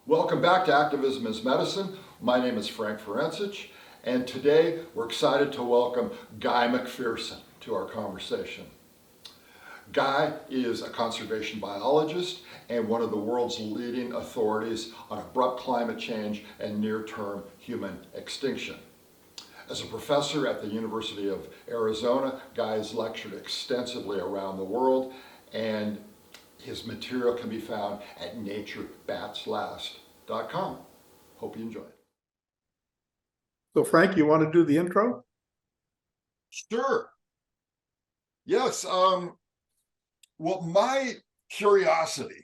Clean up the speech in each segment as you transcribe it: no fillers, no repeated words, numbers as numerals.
Welcome back to Activism is Medicine. My name is Frank Ferencich, and today we're excited to welcome Guy McPherson to our conversation. Guy is a conservation biologist and one of the world's leading authorities on abrupt climate change and near-term human extinction. As a professor at the University of Arizona, Guy has lectured extensively around the world, and his material can be found at naturebatslast.com. Hope you enjoy it. So Frank, you want to do the intro? Sure. Yes. Well, my curiosity,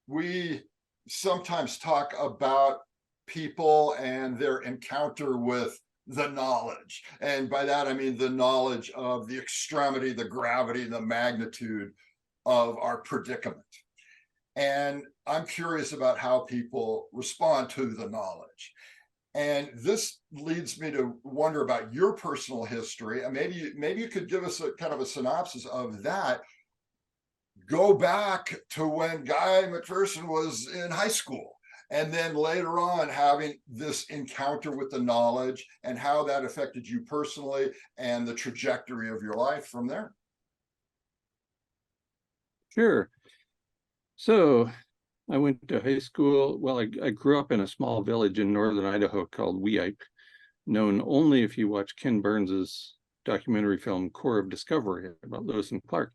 we sometimes talk about people and their encounter with the knowledge. And by that, I mean the knowledge of the extremity, the gravity, the magnitude of our predicament. And I'm curious about how people respond to the knowledge. And this leads me to wonder about your personal history. And maybe you could give us a kind of a synopsis of that. Go back to when Guy McPherson was in high school, and then later on having this encounter with the knowledge and how that affected you personally and the trajectory of your life from there. Sure. So I went to high school. Well, I grew up in a small village in northern Idaho called Weippe, known only if you watch Ken Burns's documentary film Core of Discovery about Lewis and Clark.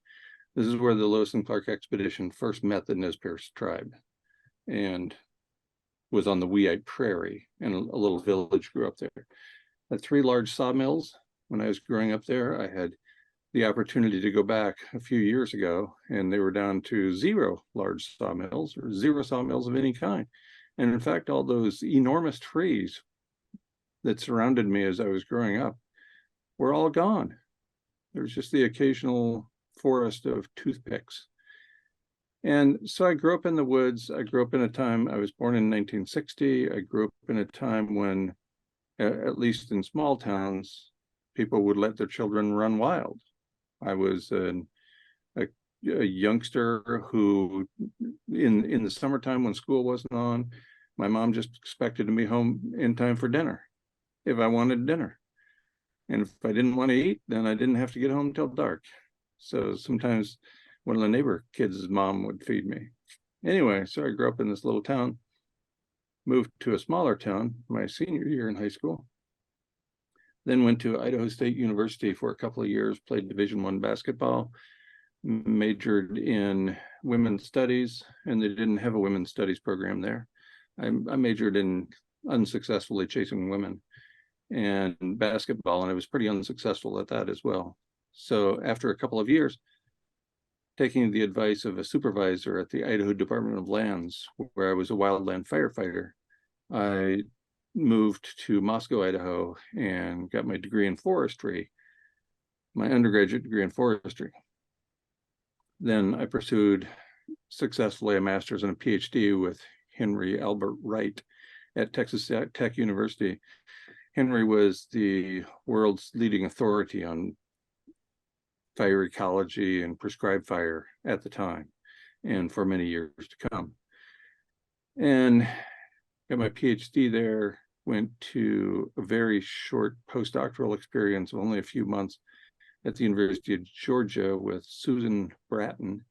This is where the Lewis and Clark expedition first met the Nez Perce tribe and was on the Weippe Prairie, and a little village grew up there. At 3 large sawmills. When I was growing up there, I had the opportunity to go back a few years ago, and they were down to 0 large sawmills or 0 sawmills of any kind. And in fact, all those enormous trees that surrounded me as I was growing up were all gone. There was just the occasional forest of toothpicks. And so I grew up in the woods. I grew up in a time, I was born in 1960. I grew up in a time when, at least in small towns, people would let their children run wild. I was a youngster who, in the summertime when school wasn't on, my mom just expected to be home in time for dinner, if I wanted dinner. And if I didn't want to eat, then I didn't have to get home until dark. So sometimes one of the neighbor kids' mom would feed me. Anyway, so I grew up in this little town, moved to a smaller town my senior year in high school. Then went to Idaho State University for a couple of years, played Division I basketball, majored in women's studies, and they didn't have a women's studies program there. I majored in unsuccessfully chasing women and basketball, and I was pretty unsuccessful at that as well. So after a couple of years, taking the advice of a supervisor at the Idaho Department of Lands, where I was a wildland firefighter, I moved to Moscow, Idaho, and got my degree in forestry, my undergraduate degree in forestry. Then I pursued successfully a master's and a PhD with Henry Albert Wright at Texas Tech University. Henry was the world's leading authority on fire ecology and prescribed fire at the time, and for many years to come. And got my PhD there, went to a very short postdoctoral experience of only a few months at the University of Georgia with Susan Bratton.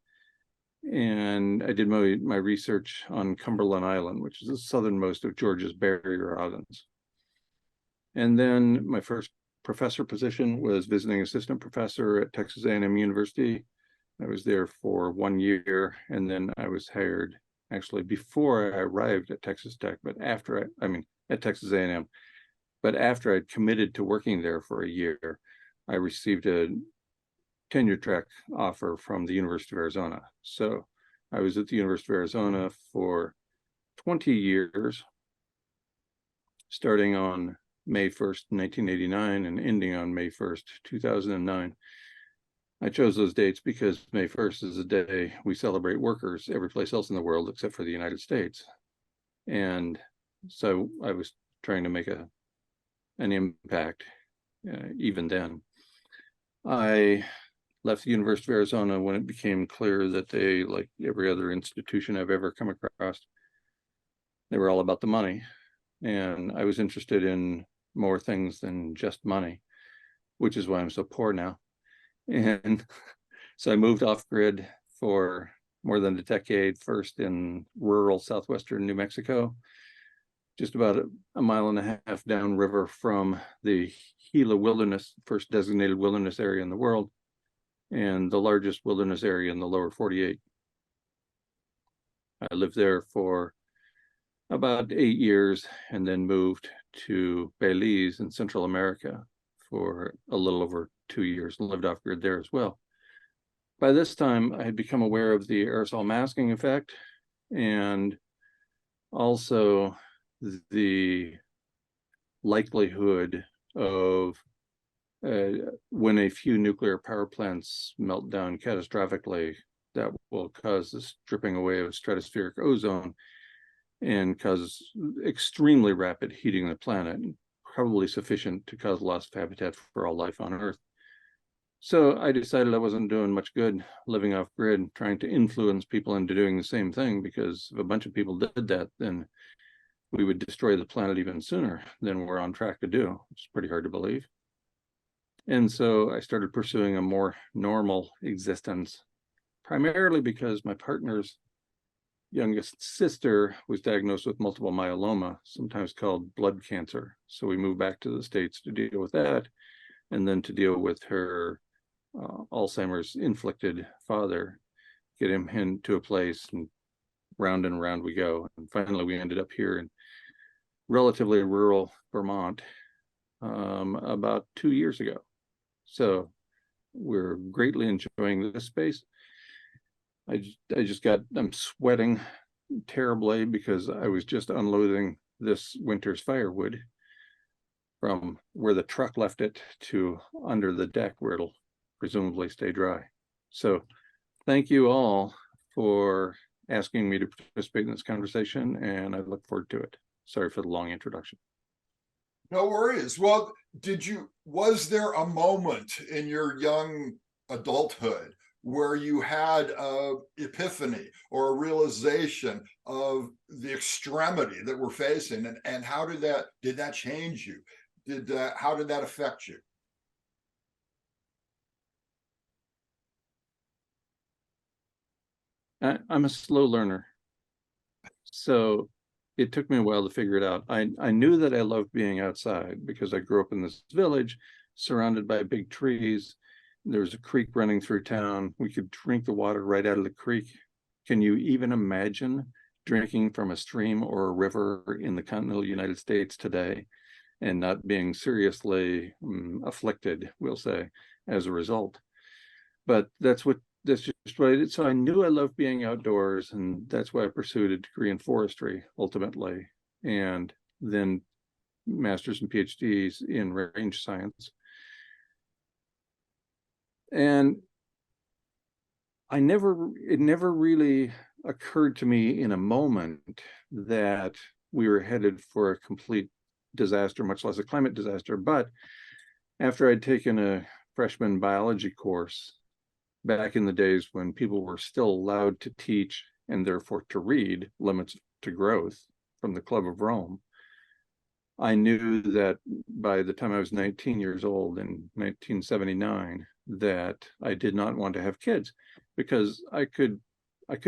And I did my research on Cumberland Island, which is the southernmost of Georgia's barrier islands. And then my first professor position was visiting assistant professor at Texas A&M University. I was there for 1 year, and then I was hired actually before I arrived at Texas Tech, but after at Texas A&M, but after I'd committed to working there for a year, I received a tenure track offer from the University of Arizona. So I was at the University of Arizona for 20 years, starting on May 1st, 1989, and ending on May 1st, 2009. I chose those dates because May 1st is the day we celebrate workers every place else in the world except for the United States. And so I was trying to make an impact even then. I left the University of Arizona when it became clear that they, like every other institution I've ever come across, They were all about the money. And I was interested in more things than just money, which is why I'm so poor now. And so I moved off grid for more than a decade, first in rural southwestern New Mexico, just about a mile and a half downriver from the Gila Wilderness, first designated wilderness area in the world, and the largest wilderness area in the lower 48. I lived there for about 8 years and then moved to Belize in Central America for a little over 2 years and lived off grid there as well. By this time, I had become aware of the aerosol masking effect and also the likelihood of when a few nuclear power plants melt down catastrophically, that will cause the stripping away of stratospheric ozone and cause extremely rapid heating of the planet, probably sufficient to cause loss of habitat for all life on Earth. So I decided I wasn't doing much good living off grid, trying to influence people into doing the same thing, because if a bunch of people did that, then we would destroy the planet even sooner than we're on track to do, which is pretty hard to believe. And so I started pursuing a more normal existence, primarily because my partner's youngest sister was diagnosed with multiple myeloma, sometimes called blood cancer. So we moved back to the States to deal with that, and then to deal with her Alzheimer's inflicted father, get him into a place, and round we go. And finally, we ended up here in relatively rural Vermont about 2 years ago. So we're greatly enjoying this space. I'm sweating terribly because I was just unloading this winter's firewood from where the truck left it to under the deck where it'll presumably stay dry. So thank you all for asking me to participate in this conversation, and I look forward to it. Sorry for the long introduction. No worries. Well, was there a moment in your young adulthood where you had a epiphany or a realization of the extremity that we're facing, and how did that change you? How did that affect you? I'm a slow learner, so it took me a while to figure it out. I knew that I loved being outside because I grew up in this village surrounded by big trees. There was a creek running through town. We could drink the water right out of the creek. Can you even imagine drinking from a stream or a river in the continental United States today and not being seriously afflicted, we'll say, as a result? But that's just what I did. So I knew I loved being outdoors, and that's why I pursued a degree in forestry ultimately, and then master's and PhDs in range science. And it never really occurred to me in a moment that we were headed for a complete disaster, much less a climate disaster. But after I'd taken a freshman biology course back in the days when people were still allowed to teach and therefore to read Limits to Growth from the Club of Rome, I knew that by the time I was 19 years old in 1979, that I did not want to have kids, because I could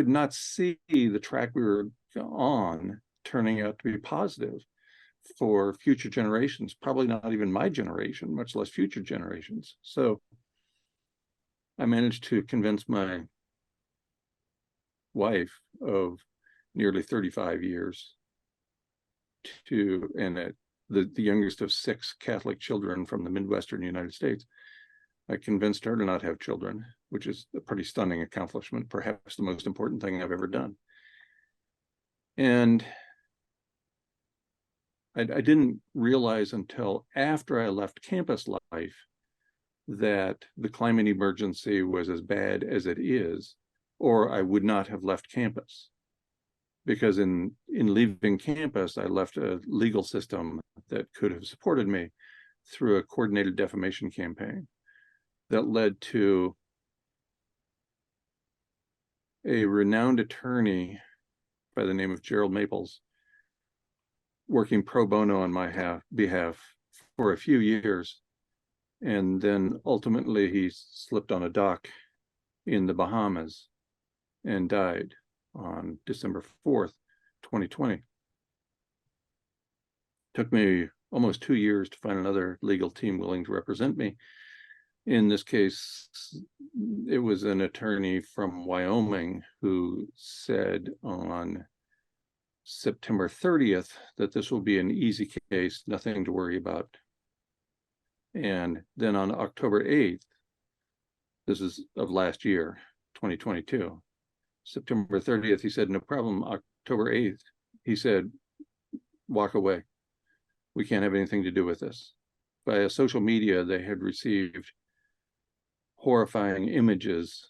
not see the track we were on turning out to be positive for future generations, probably not even my generation, much less future generations. So I managed to convince my wife of nearly 35 years and the youngest of 6 Catholic children from the Midwestern United States. I convinced her to not have children, which is a pretty stunning accomplishment, perhaps the most important thing I've ever done. And I didn't realize until after I left campus life that the climate emergency was as bad as it is, or I would not have left campus. Because in leaving campus, I left a legal system that could have supported me through a coordinated defamation campaign that led to a renowned attorney by the name of Gerald Maples working pro bono on my behalf for a few years. And then ultimately he slipped on a dock in the Bahamas and died on December 4th, 2020. Took me almost 2 years to find another legal team willing to represent me. In this case, it was an attorney from Wyoming who said on September 30th that this will be an easy case, nothing to worry about. And then on October 8th, this is of last year, 2022, September 30th, he said, no problem. October 8th, he said, walk away. We can't have anything to do with this. Via social media, they had received horrifying images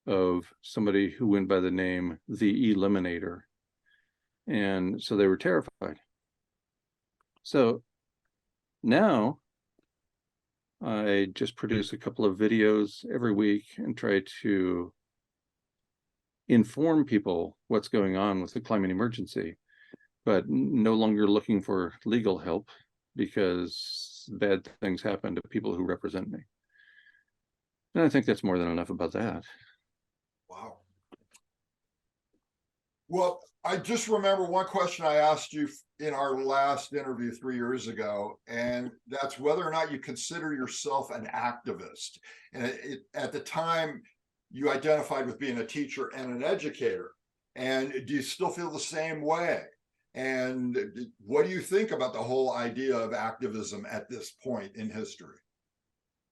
of somebody who went by the name The Eliminator. And so they were terrified. So now I just produce a couple of videos every week and try to inform people what's going on with the climate emergency, but no longer looking for legal help because bad things happen to people who represent me. And I think that's more than enough about that. Wow. Well, I just remember one question I asked you in our last interview 3 years ago, and that's whether or not you consider yourself an activist. And at the time, you identified with being a teacher and an educator. And do you still feel the same way? And what do you think about the whole idea of activism at this point in history?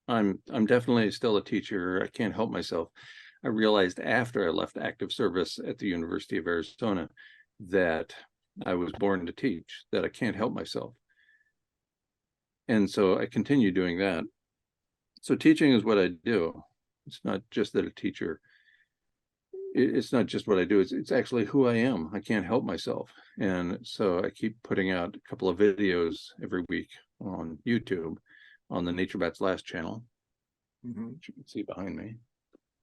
I'm definitely still a teacher. I can't help myself. I realized after I left active service at the University of Arizona that I was born to teach, that I can't help myself. And so I continue doing that. So teaching is what I do. It's not just that a teacher, it's not just what I do, it's actually who I am. I can't help myself. And so I keep putting out a couple of videos every week on YouTube on the Nature Bats Last channel, which you can see behind me.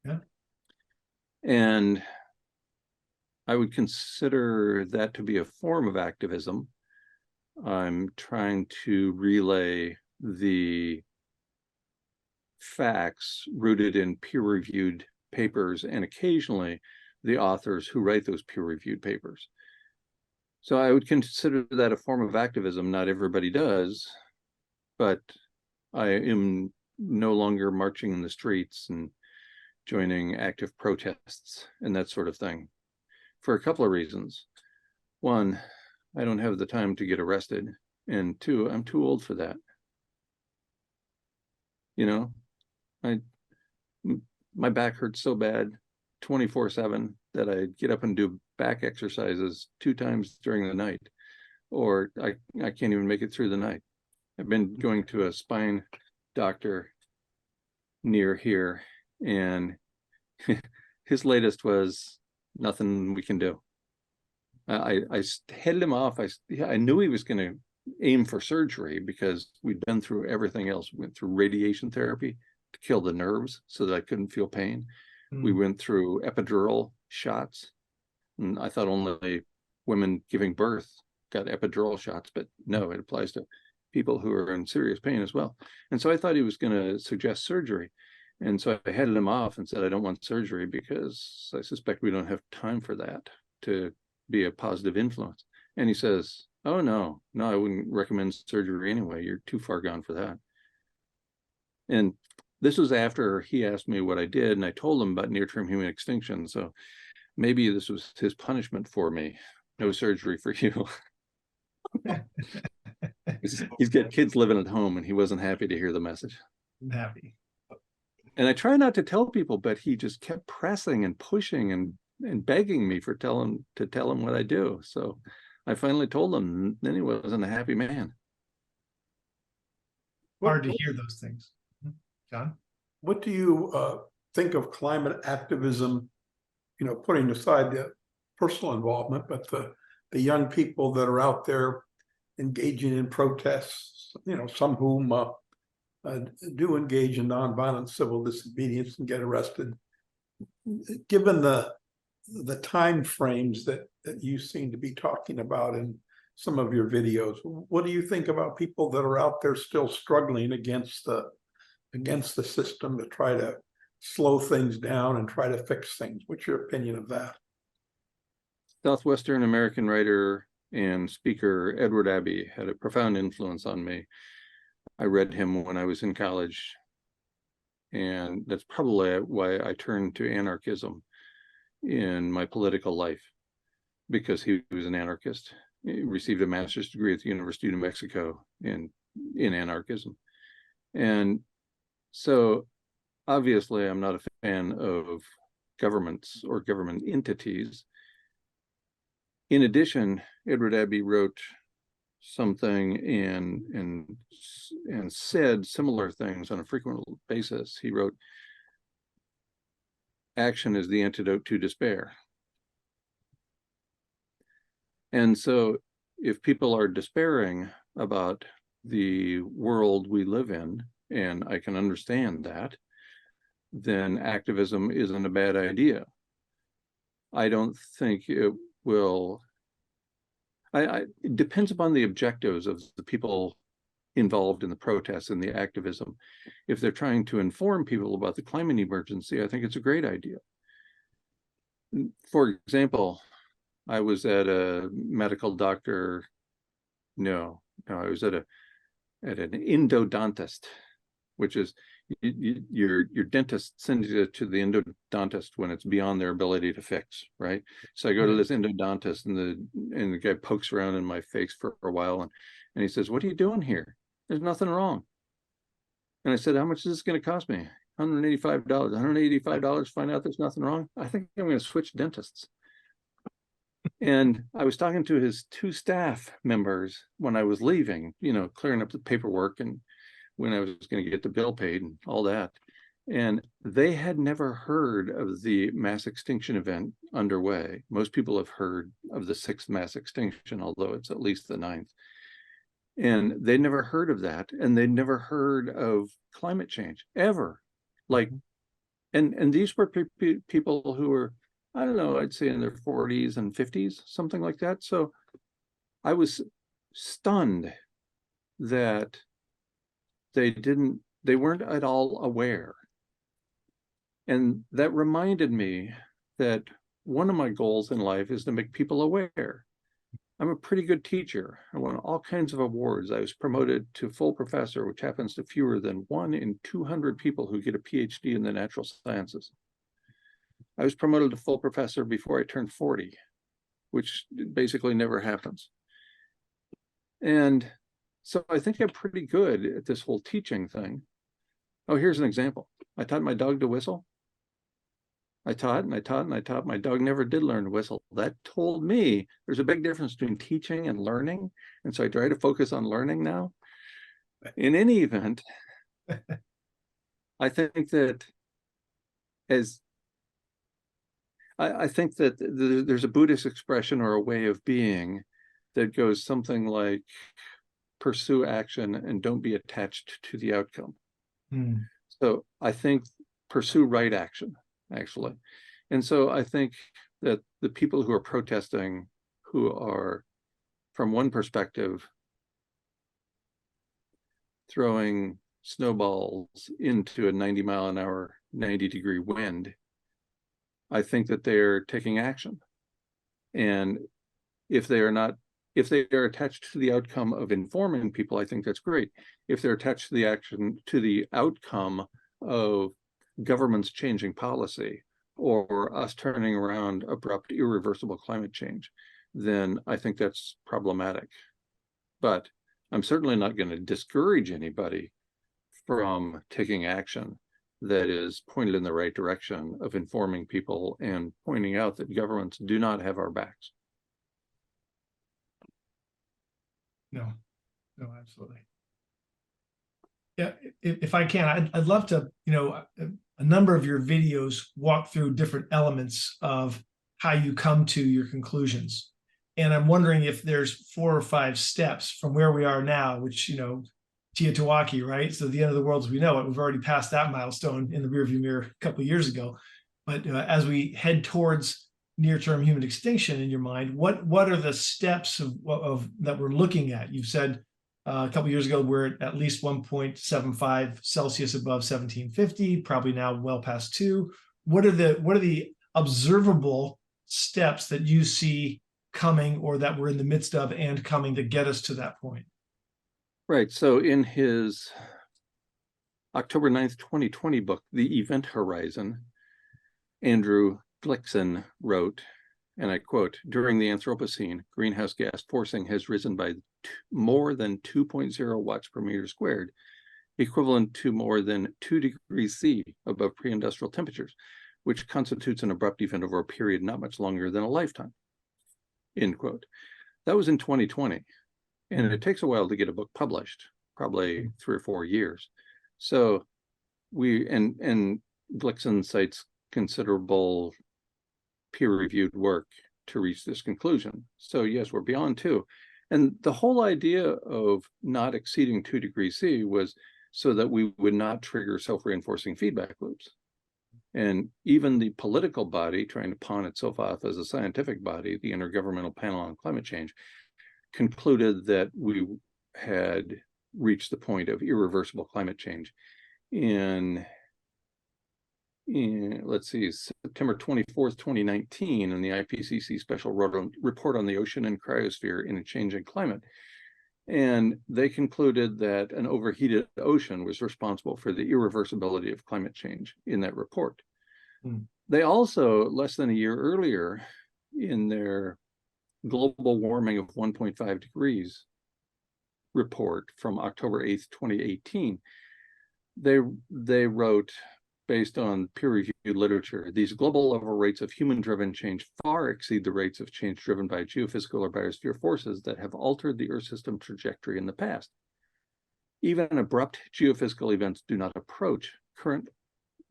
Yeah. And I would consider that to be a form of activism. I'm trying to relay the facts rooted in peer-reviewed papers and occasionally the authors who write those peer-reviewed papers. So I would consider that a form of activism. Not everybody does, but I am no longer marching in the streets and joining active protests and that sort of thing for a couple of reasons. One, I don't have the time to get arrested. And two, I'm too old for that. You know, my back hurts so bad 24/7 that I get up and do back exercises 2 times during the night, or I can't even make it through the night. I've been going to a spine doctor near here, and his latest was nothing we can do. I headed him off. I knew he was going to aim for surgery because we'd been through everything else. We went through radiation therapy to kill the nerves so that I couldn't feel pain. We went through epidural shots, and I thought only women giving birth got epidural shots, but no, it applies to people who are in serious pain as well. And so I thought he was going to suggest surgery. And so I headed him off and said, I don't want surgery because I suspect we don't have time for that to be a positive influence. And he says, oh, no, I wouldn't recommend surgery anyway. You're too far gone for that. And this was after he asked me what I did, and I told him about near-term human extinction. So maybe this was his punishment for me. No surgery for you. He's got kids living at home, and he wasn't happy to hear the message. I'm happy. And I try not to tell people, but he just kept pressing and pushing and begging me to tell him what I do. So I finally told him, and then he wasn't a happy man. Hard to hear those things. John? What do you think of climate activism, putting aside the personal involvement, but the young people that are out there engaging in protests, some whom do engage in nonviolent civil disobedience and get arrested. Given the time frames that you seem to be talking about in some of your videos. What do you think about people that are out there still struggling against the system to try to slow things down and try to fix things? What's your opinion of that? Southwestern American writer and speaker Edward Abbey had a profound influence on me. I read him when I was in college, and that's probably why I turned to anarchism in my political life, because he was an anarchist. He received a master's degree at the University of New Mexico in anarchism. And so obviously I'm not a fan of governments or government entities. In addition, Edward Abbey wrote something and said similar things on a frequent basis. He wrote, "Action is the antidote to despair." And so if people are despairing about the world we live in, and I can understand that, then activism isn't a bad idea. I don't think it will. It depends upon the objectives of the people involved in the protests and the activism. If they're trying to inform people about the climate emergency, I think it's a great idea. For example, I was at a medical doctor. No, I was at an endodontist, which is your dentist sends you to the endodontist when it's beyond their ability to fix, right? So I go to this endodontist, and the guy pokes around in my face for a while, and he says, "What are you doing here? There's nothing wrong." And I said, "How much is this going to cost me?" $185. $185 find out there's nothing wrong? I think I'm going to switch dentists. And I was talking to his two staff members when I was leaving, clearing up the paperwork and when I was going to get the bill paid and all that. And they had never heard of the mass extinction event underway. Most people have heard of the 6th mass extinction, although it's at least the 9th. And they never heard of that. And they'd never heard of climate change ever. And these were people who were, I don't know, I'd say in their 40s and 50s, something like that. So I was stunned that they weren't at all aware. And that reminded me that one of my goals in life is to make people aware. I'm a pretty good teacher. I won all kinds of awards. I was promoted to full professor, which happens to fewer than 1 in 200 people who get a PhD in the natural sciences. I was promoted to full professor before I turned 40, which basically never happens. And so I think I'm pretty good at this whole teaching thing. Oh, here's an example. I taught my dog to whistle. I taught and I taught and I taught. My dog never did learn to whistle. That told me there's a big difference between teaching and learning. And so I try to focus on learning now. In any event, I think that I think that there's a Buddhist expression or a way of being that goes something like, pursue action and don't be attached to the outcome. So I think pursue right action, actually. And so I think that the people who are protesting, who are, from one perspective, throwing snowballs into a 90-mile-an-hour, 90-degree wind, I think that they're taking action. And if they are attached to the outcome of informing people, I think that's great. If they're attached to the outcome of governments changing policy or us turning around abrupt, irreversible climate change, then I think that's problematic. But I'm certainly not going to discourage anybody from taking action that is pointed in the right direction of informing people and pointing out that governments do not have our backs. No, absolutely. Yeah, if I can, I'd love to, a number of your videos walk through different elements of how you come to your conclusions. And I'm wondering if there's 4 or 5 steps from where we are now, which, Teotihuacan, right? So the end of the world as we know it, we've already passed that milestone in the rearview mirror a couple of years ago. But as we head towards near-term human extinction in your mind, what are the steps of that we're looking at? You've said a couple years ago we're at least 1.75 Celsius above 1750, probably now well past 2. What are the observable steps that you see coming, or that we're in the midst of and coming, to get us to that point? Right. So in his October 9th, 2020 book, The Event Horizon, Andrew Glickson wrote, and I quote, "During the Anthropocene, greenhouse gas forcing has risen by more than 2.0 watts per meter squared, equivalent to more than 2 degrees C above pre-industrial temperatures, which constitutes an abrupt event over a period not much longer than a lifetime." End quote. That was in 2020. And it takes a while to get a book published, probably 3 or 4 years. So and Glickson cites considerable peer-reviewed work to reach this conclusion. So yes, we're beyond 2. And the whole idea of not exceeding 2 degrees C was so that we would not trigger self-reinforcing feedback loops. And even the political body, trying to pawn itself off as a scientific body, the Intergovernmental Panel on Climate Change, concluded that we had reached the point of irreversible climate change in let's see, September 24th, 2019, in the IPCC special report on the ocean and cryosphere in a changing climate. And they concluded that an overheated ocean was responsible for the irreversibility of climate change in that report. They also, less than a year earlier, in their global warming of 1.5 degrees report from October 8th, 2018, they wrote, based on peer-reviewed literature, these global level rates of human-driven change far exceed the rates of change driven by geophysical or biosphere forces that have altered the Earth system trajectory in the past. Even abrupt geophysical events do not approach current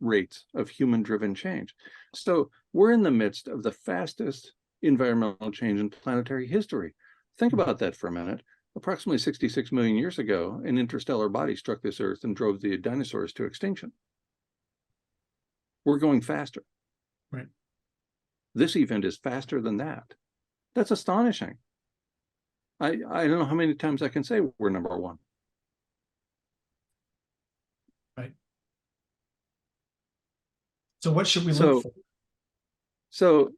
rates of human-driven change. So we're in the midst of the fastest environmental change in planetary history. Think about that for a minute. Approximately 66 million years ago, an interstellar body struck this Earth and drove the dinosaurs to extinction. We're going faster. Right. This event is faster than that. That's astonishing. I don't know how many times I can say we're number 1. Right. So what should we look for? So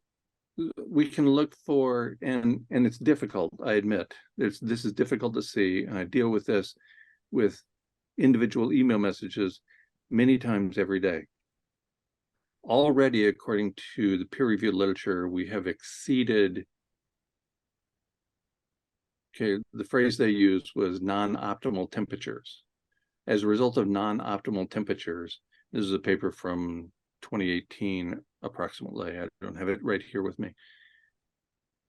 we can look for, and it's difficult, I admit. This is difficult to see, and I deal with this with individual email messages many times every day. Already, according to the peer-reviewed literature, we have exceeded, the phrase they used was non-optimal temperatures. As a result of non-optimal temperatures, this is a paper from 2018, approximately. I don't have it right here with me.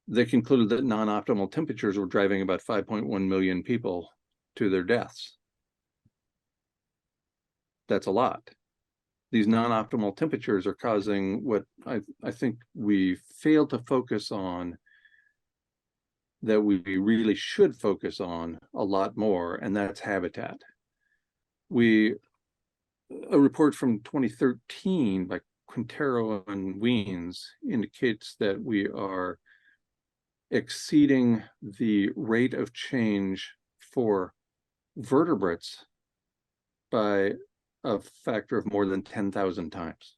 They concluded that non-optimal temperatures were driving about 5.1 million people to their deaths. That's a lot. These non-optimal temperatures are causing what I think we fail to focus on, that we really should focus on a lot more, and that's habitat. A report from 2013 by Quintero and Weens indicates that we are exceeding the rate of change for vertebrates by a factor of more than 10,000 times.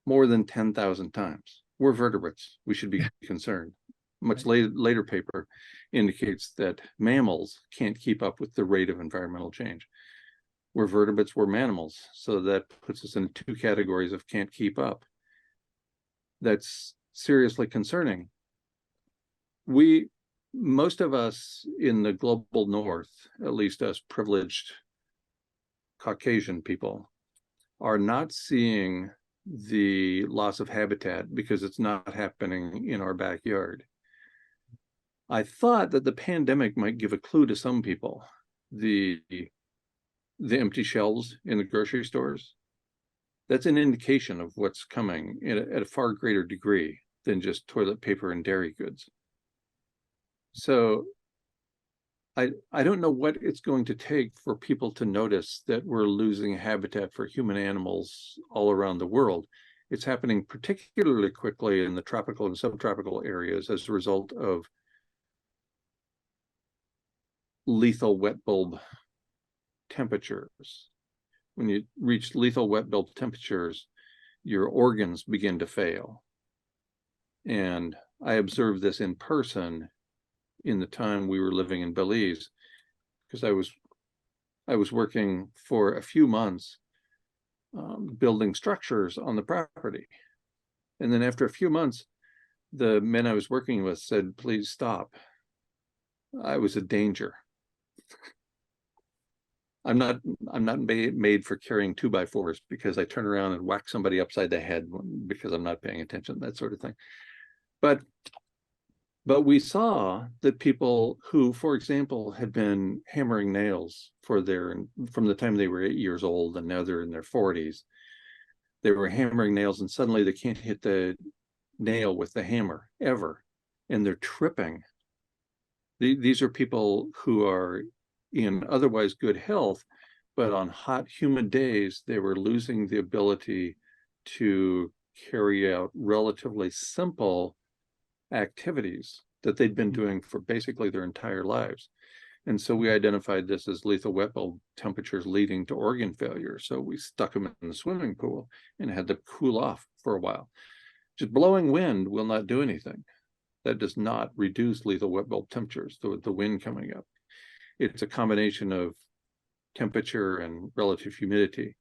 More than 10,000 times. We're vertebrates. We should be concerned. Much later paper indicates that mammals can't keep up with the rate of environmental change. We're vertebrates, we're mammals. So that puts us in 2 categories of can't keep up. That's seriously concerning. Most of us in the global north, at least us privileged Caucasian people, are not seeing the loss of habitat because it's not happening in our backyard. I thought that the pandemic might give a clue to some people. The empty shelves in the grocery stores, that's an indication of what's coming at a far greater degree than just toilet paper and dairy goods. So I don't know what it's going to take for people to notice that we're losing habitat for human animals all around the world. It's happening particularly quickly in the tropical and subtropical areas as a result of lethal wet bulb temperatures. When you reach lethal wet bulb temperatures, your organs begin to fail. And I observed this in person in the time we were living in Belize, because I was working for a few months building structures on the property. And then after a few months, the men I was working with said, please stop. I was a danger. I'm not made for carrying 2x4s because I turn around and whack somebody upside the head because I'm not paying attention, that sort of thing. But we saw that people who, for example, had been hammering nails from the time they were 8 years old, and now they're in their 40s, they were hammering nails and suddenly they can't hit the nail with the hammer ever, and they're tripping. These are people who are in otherwise good health, but on hot, humid days, they were losing the ability to carry out relatively simple activities that they'd been doing for basically their entire lives. And so we identified this as lethal wet bulb temperatures leading to organ failure. So we stuck them in the swimming pool and had them cool off for a while. Just blowing wind will not do anything. That does not reduce lethal wet bulb temperatures, the wind coming up. It's a combination of temperature and relative humidity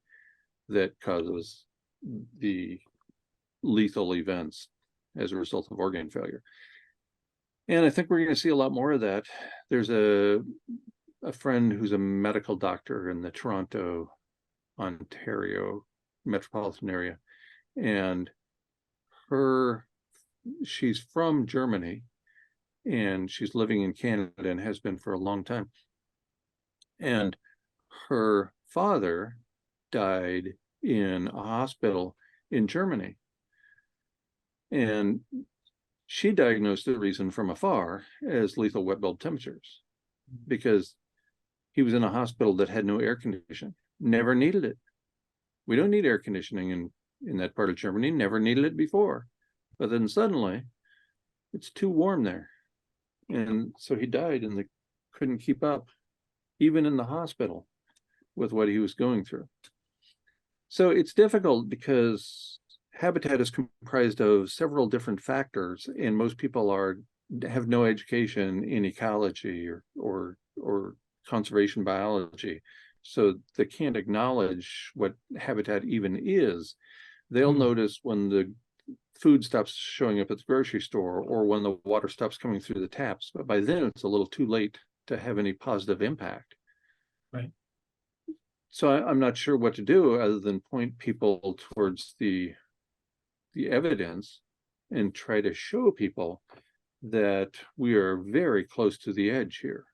that causes the lethal events as a result of organ failure. And I think we're going to see a lot more of that. There's a friend who's a medical doctor in the Toronto, Ontario metropolitan area, and she's from Germany, and she's living in Canada and has been for a long time. And her father died in a hospital in Germany. And she diagnosed the reason from afar as lethal wet bulb temperatures, because he was in a hospital that had no air conditioning, never needed it. We don't need air conditioning in that part of Germany, never needed it before. But then suddenly it's too warm there. And so he died, and they couldn't keep up, even in the hospital, with what he was going through. So it's difficult because habitat is comprised of several different factors, and most people have no education in ecology or conservation biology, so they can't acknowledge what habitat even is. They'll notice when the food stops showing up at the grocery store or when the water stops coming through the taps, but by then it's a little too late to have any positive impact. Right. So I'm not sure what to do other than point people towards the evidence and try to show people that we are very close to the edge here.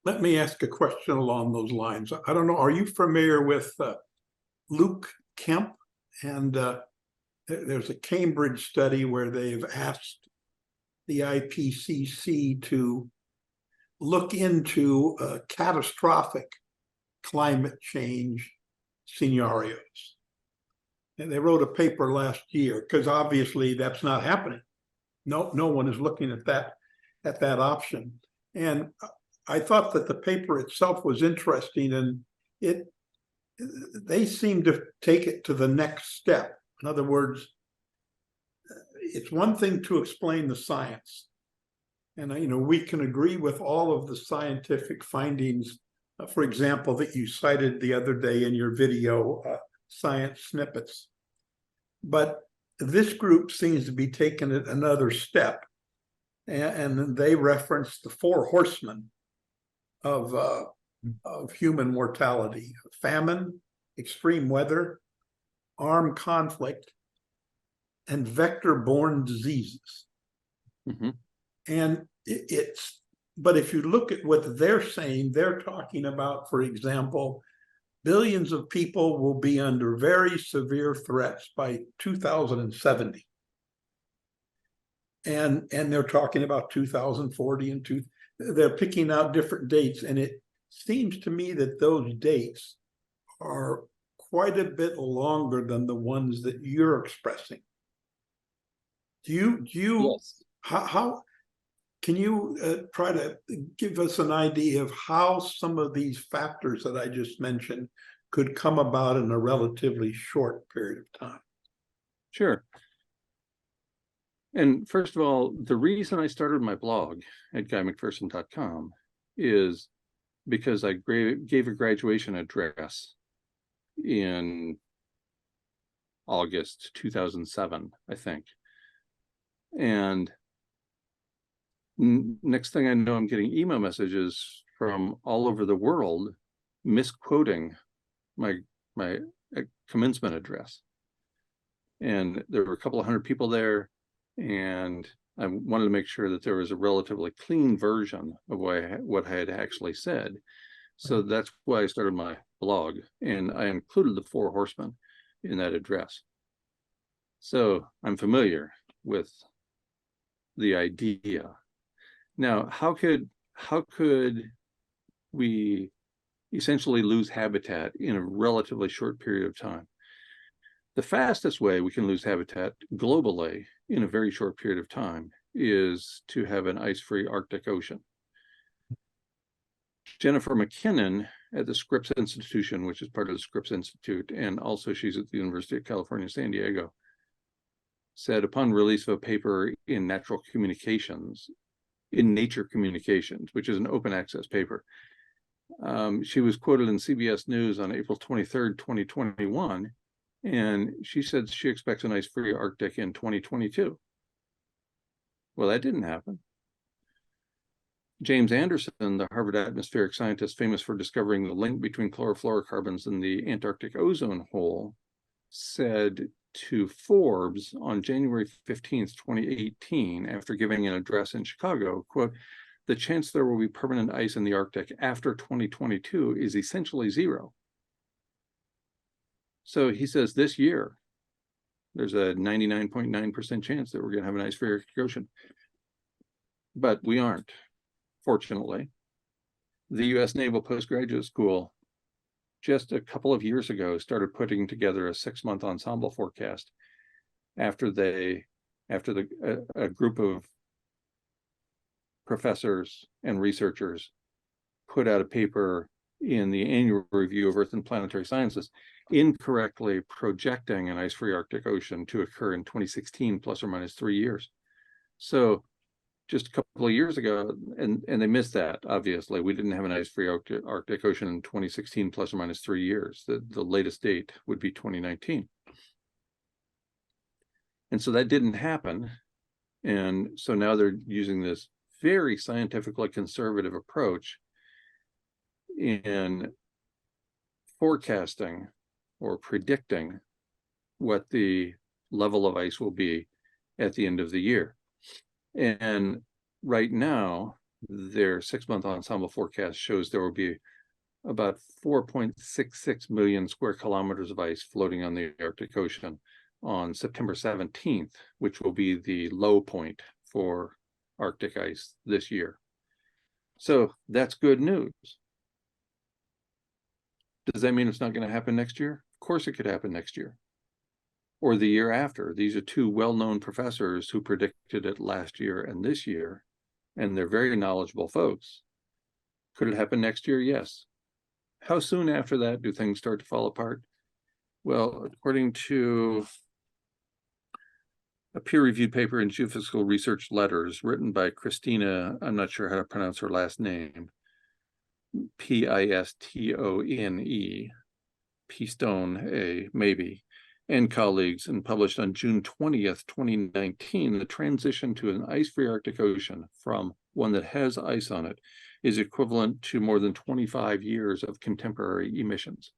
Let me ask a question along those lines. I don't know, are you familiar with Luke Kemp? And there's a Cambridge study where they've asked the IPCC to look into catastrophic climate change scenarios. And they wrote a paper last year, because obviously that's not happening. No one is looking at that option. And I thought that the paper itself was interesting, and they seem to take it to the next step. In other words, it's one thing to explain the science, and we can agree with all of the scientific findings, for example, that you cited the other day in your video, science snippets. But this group seems to be taking it another step, and they reference the 4 horsemen of human mortality: famine, extreme weather, armed conflict, and vector-borne diseases. Mm-hmm. And but if you look at what they're saying, they're talking about, for example, billions of people will be under very severe threats by 2070. And they're talking about 2040 and they're picking out different dates. And it seems to me that those dates are quite a bit longer than the ones that you're expressing. Do you, Yes. how can you try to give us an idea of how some of these factors that I just mentioned could come about in a relatively short period of time? Sure. And first of all, the reason I started my blog at guymcpherson.com is because I gave a graduation address in August 2007, I think. And next thing I know, I'm getting email messages from all over the world misquoting my commencement address. And there were a couple of hundred people there, and I wanted to make sure that there was a relatively clean version of what I had actually said. So that's why I started my blog, and I included the 4 horsemen in that address. So I'm familiar with the idea. Now, how could we essentially lose habitat in a relatively short period of time? The fastest way we can lose habitat globally in a very short period of time is to have an ice-free Arctic Ocean. Jennifer McKinnon at the Scripps Institution, which is part of the Scripps Institute, and also she's at the University of California, San Diego, said upon release of a paper in Nature Communications, which is an open access paper, she was quoted in CBS News on April 23rd, 2021, and she said she expects an ice-free Arctic in 2022. Well, that didn't happen. James Anderson, the Harvard atmospheric scientist famous for discovering the link between chlorofluorocarbons and the Antarctic ozone hole, said to Forbes on January 15th, 2018, after giving an address in Chicago, quote, "The chance there will be permanent ice in the Arctic after 2022 is essentially zero." So he says this year, there's a 99.9% chance that we're going to have an ice-free Arctic Ocean. But we aren't, fortunately. The U.S. Naval Postgraduate School just a couple of years ago started putting together a 6-month ensemble forecast after a group of professors and researchers put out a paper in the annual review of Earth and Planetary Sciences, incorrectly projecting an ice-free Arctic Ocean to occur in 2016, plus or minus 3 years. So just a couple of years ago, and they missed that, obviously. We didn't have an ice-free Arctic Ocean in 2016, plus or minus 3 years. The latest date would be 2019. And so that didn't happen. And so now they're using this very scientifically conservative approach in forecasting or predicting what the level of ice will be at the end of the year. And right now, their 6-month ensemble forecast shows there will be about 4.66 million square kilometers of ice floating on the Arctic Ocean on September 17th, which will be the low point for Arctic ice this year. So that's good news. Does that mean it's not going to happen next year? Of course it could happen next year or the year after. These are 2 well-known professors who predicted it last year and this year, and they're very knowledgeable folks. Could it happen next year? Yes. How soon after that do things start to fall apart? Well, according to a peer-reviewed paper in Geophysical Research Letters written by Christina, I'm not sure how to pronounce her last name, Pistone, Pistone, maybe, and colleagues, and published on June 20th, 2019, the transition to an ice-free Arctic Ocean from one that has ice on it is equivalent to more than 25 years of contemporary emissions.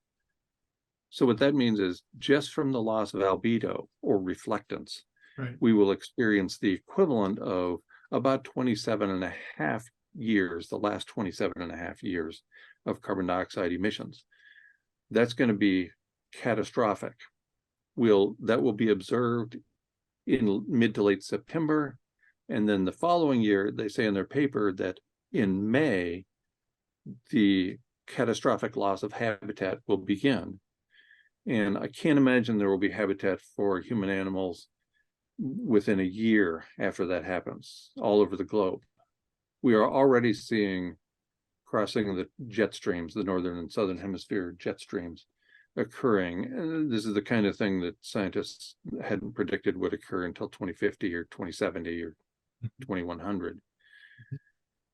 So what that means is just from the loss of albedo or reflectance, Right. we will experience the equivalent of about 27 and a half years, the last 27 and a half years of carbon dioxide emissions. That's going to be catastrophic. That will be observed in mid to late September. And then the following year, they say in their paper that in May, the catastrophic loss of habitat will begin. And I can't imagine there will be habitat for human animals within a year after that happens all over the globe. We are already seeing crossing the jet streams, the northern and southern hemisphere jet streams occurring. And this is the kind of thing that scientists hadn't predicted would occur until 2050 or 2070 or 2100.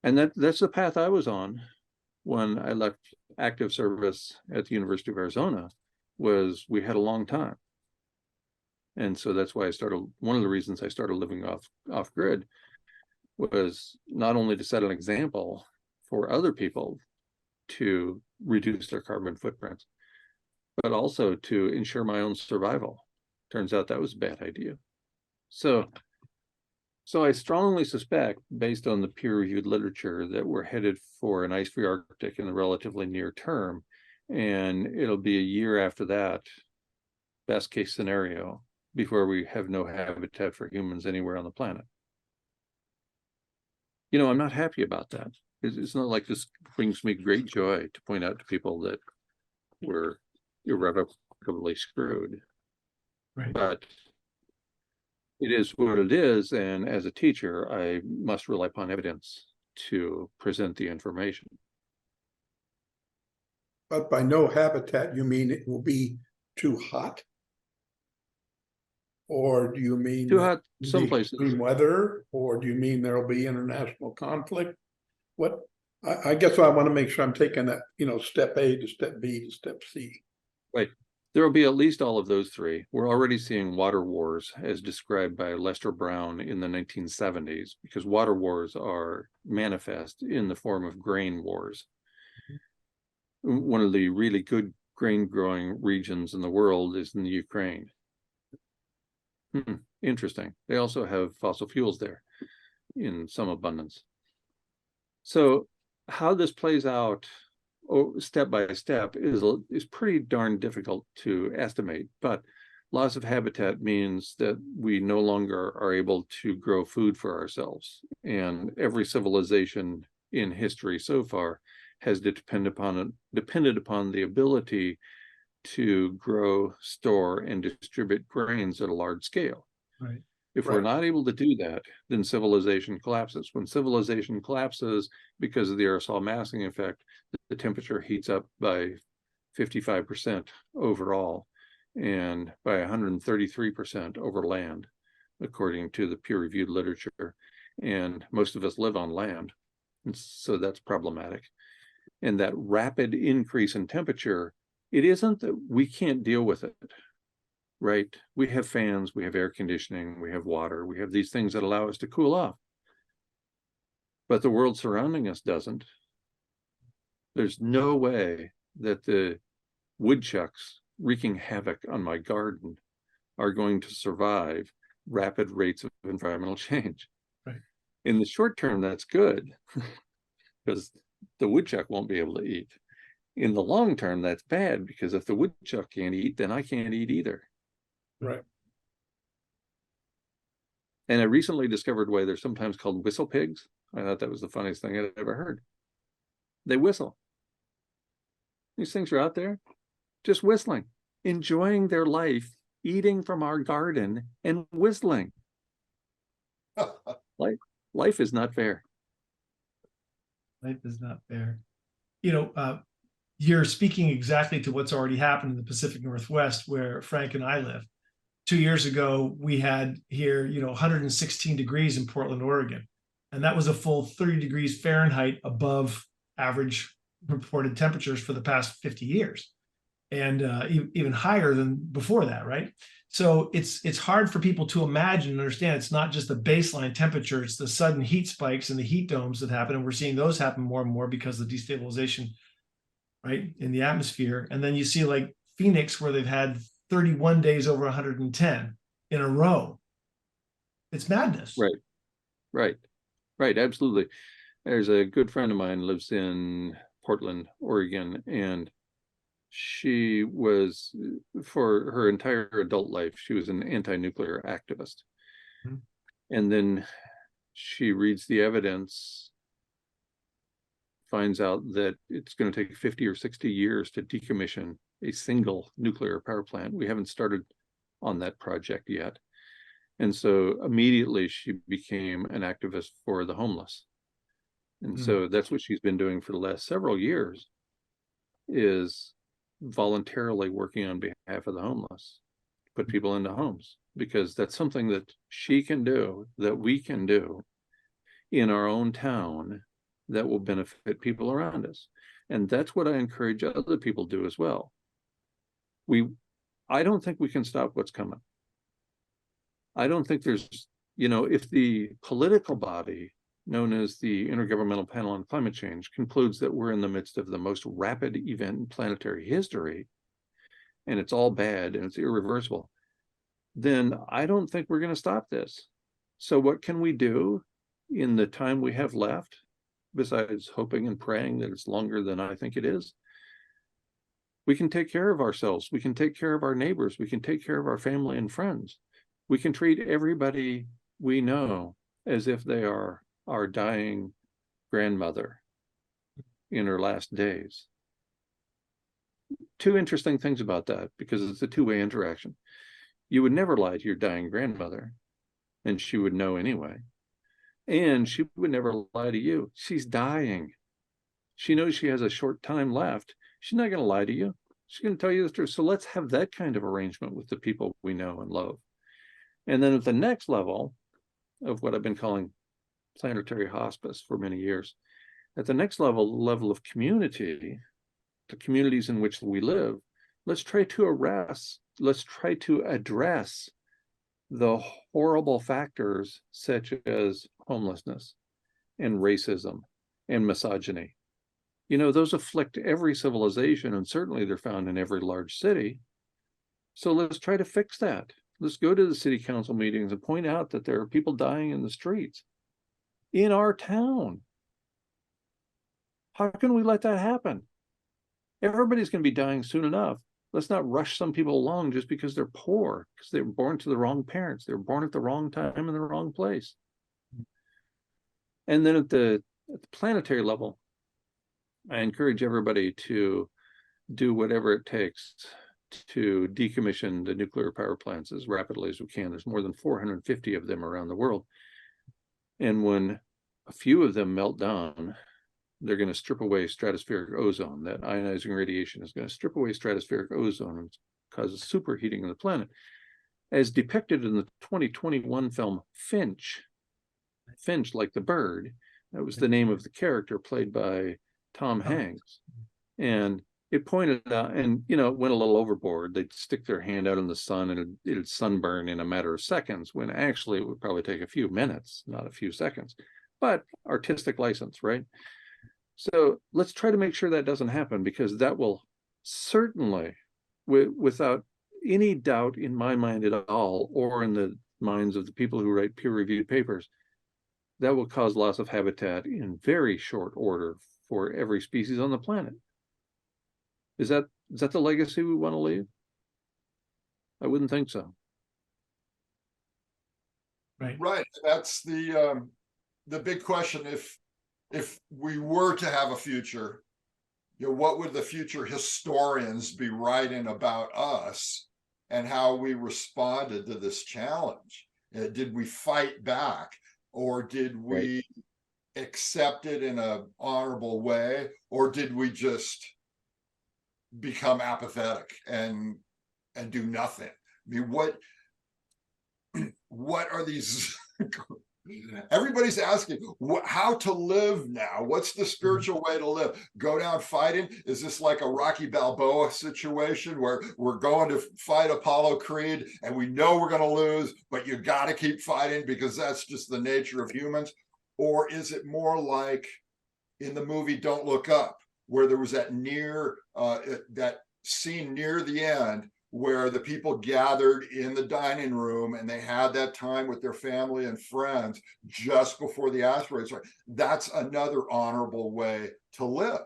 And that's the path I was on when I left active service at the University of Arizona. Was we had a long time. And so that's why one of the reasons I started living off grid was not only to set an example for other people to reduce their carbon footprints, but also to ensure my own survival. Turns out that was a bad idea. So I strongly suspect, based on the peer-reviewed literature, that we're headed for an ice-free Arctic in the relatively near term, and it'll be a year after that, best case scenario, before we have no habitat for humans anywhere on the planet. You know, I'm not happy about that. It's not like this brings me great joy to point out to people that we're irrevocably screwed. Right. But it is what it is, and as a teacher, I must rely upon evidence to present the information. But by no habitat, you mean it will be too hot? Or do you mean Too hot some places. extreme weather? Or do you mean there'll be international conflict? What I guess I want to make sure I'm taking that, step A to step B to step C. Right. There will be at least all of those three. We're already seeing water wars as described by Lester Brown in the 1970s, because water wars are manifest in the form of grain wars. One of the really good grain growing regions in the world is in the Ukraine. Interesting. They also have fossil fuels there in some abundance. So how this plays out step by step is pretty darn difficult to estimate, but loss of habitat means that we no longer are able to grow food for ourselves. And every civilization in history so far has depended upon the ability to grow, store, and distribute grains at a large scale. Right. If we're not able to do that, then civilization collapses. When civilization collapses because of the aerosol massing effect, the temperature heats up by 55% overall and by 133% over land, according to the peer-reviewed literature. And most of us live on land, and so that's problematic. And that rapid increase in temperature, it isn't that we can't deal with it. Right? We have fans, we have air conditioning, we have water, we have these things that allow us to cool off. But the world surrounding us doesn't. There's no way that the woodchucks wreaking havoc on my garden are going to survive rapid rates of environmental change. Right. In the short term, that's good, because the woodchuck won't be able to eat. In the long term, that's bad, because if the woodchuck can't eat, then I can't eat either. Right. And I recently discovered why they're sometimes called whistle pigs. I thought that was the funniest thing I'd ever heard. They whistle. These things are out there just whistling, enjoying their life, eating from our garden and whistling. Life is not fair. Life is not fair. You're speaking exactly to what's already happened in the Pacific Northwest, where Frank and I live. 2 years ago, we had here, 116 degrees in Portland, Oregon. And that was a full 30 degrees Fahrenheit above average reported temperatures for the past 50 years. And even higher than before that, right? So it's hard for people to imagine and understand. It's not just the baseline temperature, it's the sudden heat spikes and the heat domes that happen. And we're seeing those happen more and more because of destabilization, right, in the atmosphere. And then you see like Phoenix, where they've had 31 days over 110 in a row. It's madness. Right. Absolutely. There's a good friend of mine lives in Portland, Oregon, and she was, for her entire adult life, she was an anti-nuclear activist. Mm-hmm. And then she reads the evidence, finds out that it's going to take 50 or 60 years to decommission a single nuclear power plant. We haven't started on that project yet. And so immediately she became an activist for the homeless. And so that's what she's been doing for the last several years, is voluntarily working on behalf of the homeless, put people into homes, because that's something that she can do, that we can do in our own town, that will benefit people around us. And that's what I encourage other people to do as well. I don't think we can stop what's coming. I don't think there's, if the political body known as the Intergovernmental Panel on Climate Change concludes that we're in the midst of the most rapid event in planetary history, and it's all bad and it's irreversible, then I don't think we're going to stop this. So what can we do in the time we have left, besides hoping and praying that it's longer than I think it is? We can take care of ourselves. We can take care of our neighbors. We can take care of our family and friends. We can treat everybody we know as if they are our dying grandmother in her last days. Two interesting things about that, because it's a two-way interaction. You would never lie to your dying grandmother, and she would know anyway. And she would never lie to you. She's dying. She knows she has a short time left. She's not going to lie to you. She's going to tell you the truth. So let's have that kind of arrangement with the people we know and love. And then at the next level of what I've been calling planetary hospice for many years, at the next level, the level of community, the communities in which we live, let's try to address the horrible factors such as homelessness and racism and misogyny. Those afflict every civilization, and certainly they're found in every large city. So let's try to fix that. Let's go to the city council meetings and point out that there are people dying in the streets in our town. How can we let that happen? Everybody's going to be dying soon enough. Let's not rush some people along just because they're poor, because they were born to the wrong parents. They were born at the wrong time in the wrong place. And then at the planetary level, I encourage everybody to do whatever it takes to decommission the nuclear power plants as rapidly as we can. There's more than 450 of them around the world. And when a few of them melt down, they're going to strip away stratospheric ozone. That ionizing radiation is going to strip away stratospheric ozone and causes superheating of the planet. As depicted in the 2021 film Finch, like the bird, that was the name of the character played by Tom Hanks. And it pointed out, and it went a little overboard. They'd stick their hand out in the sun and it'd sunburn in a matter of seconds, when actually it would probably take a few minutes, not a few seconds. But artistic license, right? So let's try to make sure that doesn't happen, because that will certainly, without any doubt in my mind at all, or in the minds of the people who write peer-reviewed papers, that will cause loss of habitat in very short order for every species on the planet. Is that the legacy we want to leave? I wouldn't think so. Right. That's the big question. If we were to have a future, what would the future historians be writing about us and how we responded to this challenge? Did we fight back, or did we accept it in an honorable way, or did we just become apathetic and do nothing? I mean, what are these? Everybody's asking how to live now. What's the spiritual way to live? Go down fighting? Is this like a Rocky Balboa situation where we're going to fight Apollo Creed and we know we're going to lose, but you got to keep fighting because that's just the nature of humans? Or is it more like in the movie Don't Look Up, where there was that scene near the end where the people gathered in the dining room and they had that time with their family and friends just before the asteroid strike? That's another honorable way to live.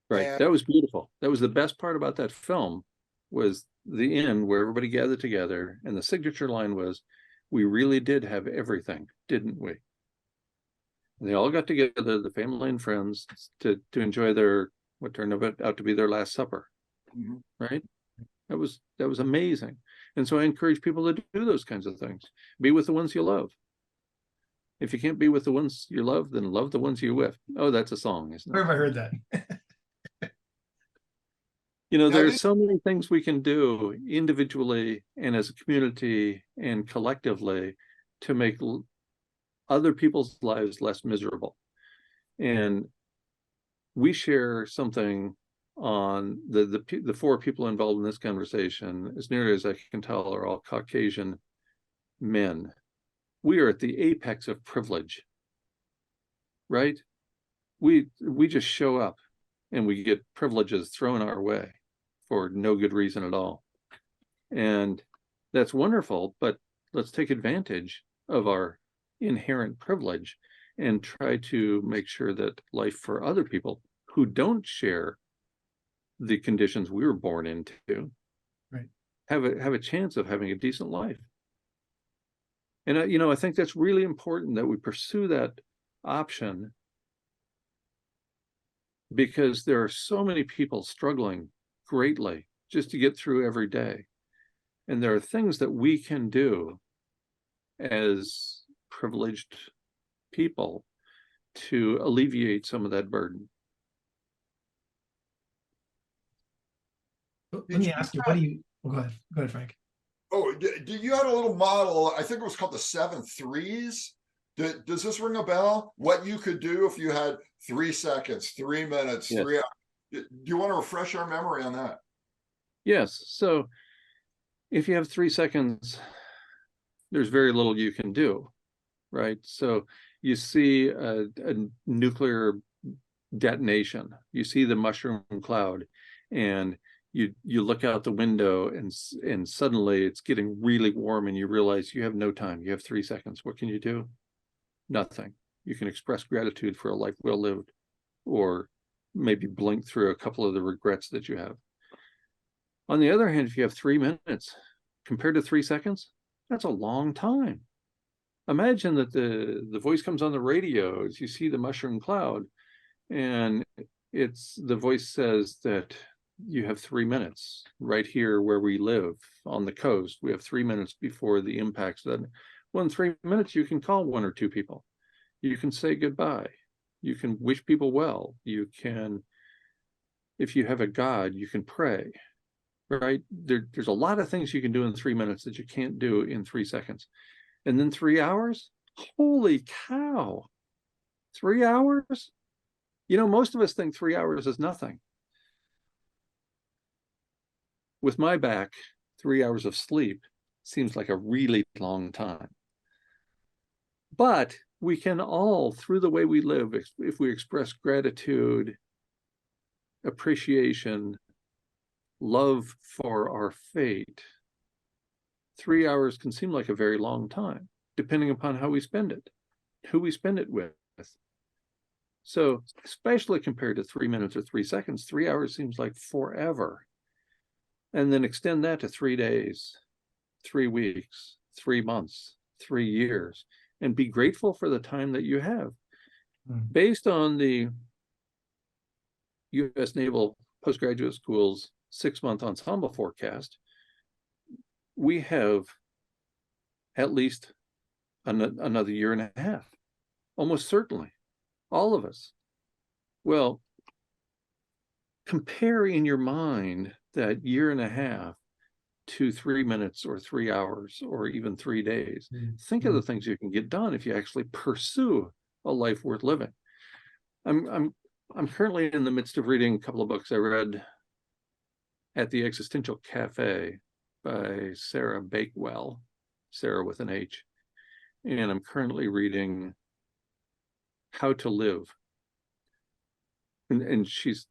Right. And that was beautiful. That was the best part about that film, was the end where everybody gathered together and the signature line was, "We really did have everything, didn't we?" And they all got together, the family and friends, to enjoy what turned out to be their last supper. Mhm. right? That was amazing. And so I encourage people to do those kinds of things. Be with the ones you love. If you can't be with the ones you love, then love the ones you're with. Oh, that's a song, isn't Where it? have I heard that? You know, Yeah, there's so many things we can do individually and as a community and collectively to make other people's lives less miserable. And we share something on the four people involved in this conversation, as near as I can tell, are all Caucasian men. We are at the apex of privilege, right? We just show up and we get privileges thrown our way for no good reason at all. And that's wonderful, but let's take advantage of our inherent privilege and try to make sure that life for other people who don't share the conditions we were born into, right, have a chance of having a decent life. And I think that's really important that we pursue that option, because there are so many people struggling greatly just to get through every day. And there are things that we can do as privileged people to alleviate some of that burden. Let me ask you, what do you, go ahead, Frank. Oh, you had a little model, I think it was called the 7 threes. Does this ring a bell? What you could do if you had 3 seconds, 3 minutes, Yes. 3 hours. Do you want to refresh our memory on that? Yes. So if you have 3 seconds, there's very little you can do, right? So you see a nuclear detonation, you see the mushroom cloud, and you look out the window and suddenly it's getting really warm and you realize you have no time. You have 3 seconds. What can you do? Nothing. You can express gratitude for a life well lived, or maybe blink through a couple of the regrets that you have. On the other hand, if you have 3 minutes compared to 3 seconds, that's a long time. Imagine that the voice comes on the radio as you see the mushroom cloud, and the voice says that you have 3 minutes right here where we live on the coast. We have 3 minutes before the impacts. That, well, in 3 minutes, you can call 1 or 2 people. You can say goodbye. You can wish people well. You can, if you have a God, you can pray, right? There's a lot of things you can do in 3 minutes that you can't do in 3 seconds. And then 3 hours? Holy cow. 3 hours? Most of us think 3 hours is nothing. With my back, 3 hours of sleep seems like a really long time. But we can all, through the way we live, if we express gratitude, appreciation, love for our fate, 3 hours can seem like a very long time, depending upon how we spend it, who we spend it with. So, especially compared to 3 minutes or 3 seconds, 3 hours seems like forever. And then extend that to 3 days, 3 weeks, 3 months, 3 years, and be grateful for the time that you have. Based on the U.S. Naval Postgraduate School's 6-month ensemble forecast, we have at least another year and a half, almost certainly, all of us. Well, compare in your mind that year and a half to 3 minutes or 3 hours or even 3 days. Think of the things you can get done if you actually pursue a life worth living. I'm currently in the midst of reading a couple of books I read at the Existential Cafe by Sarah Bakewell, Sarah with an H. And I'm currently reading How to Live. And she's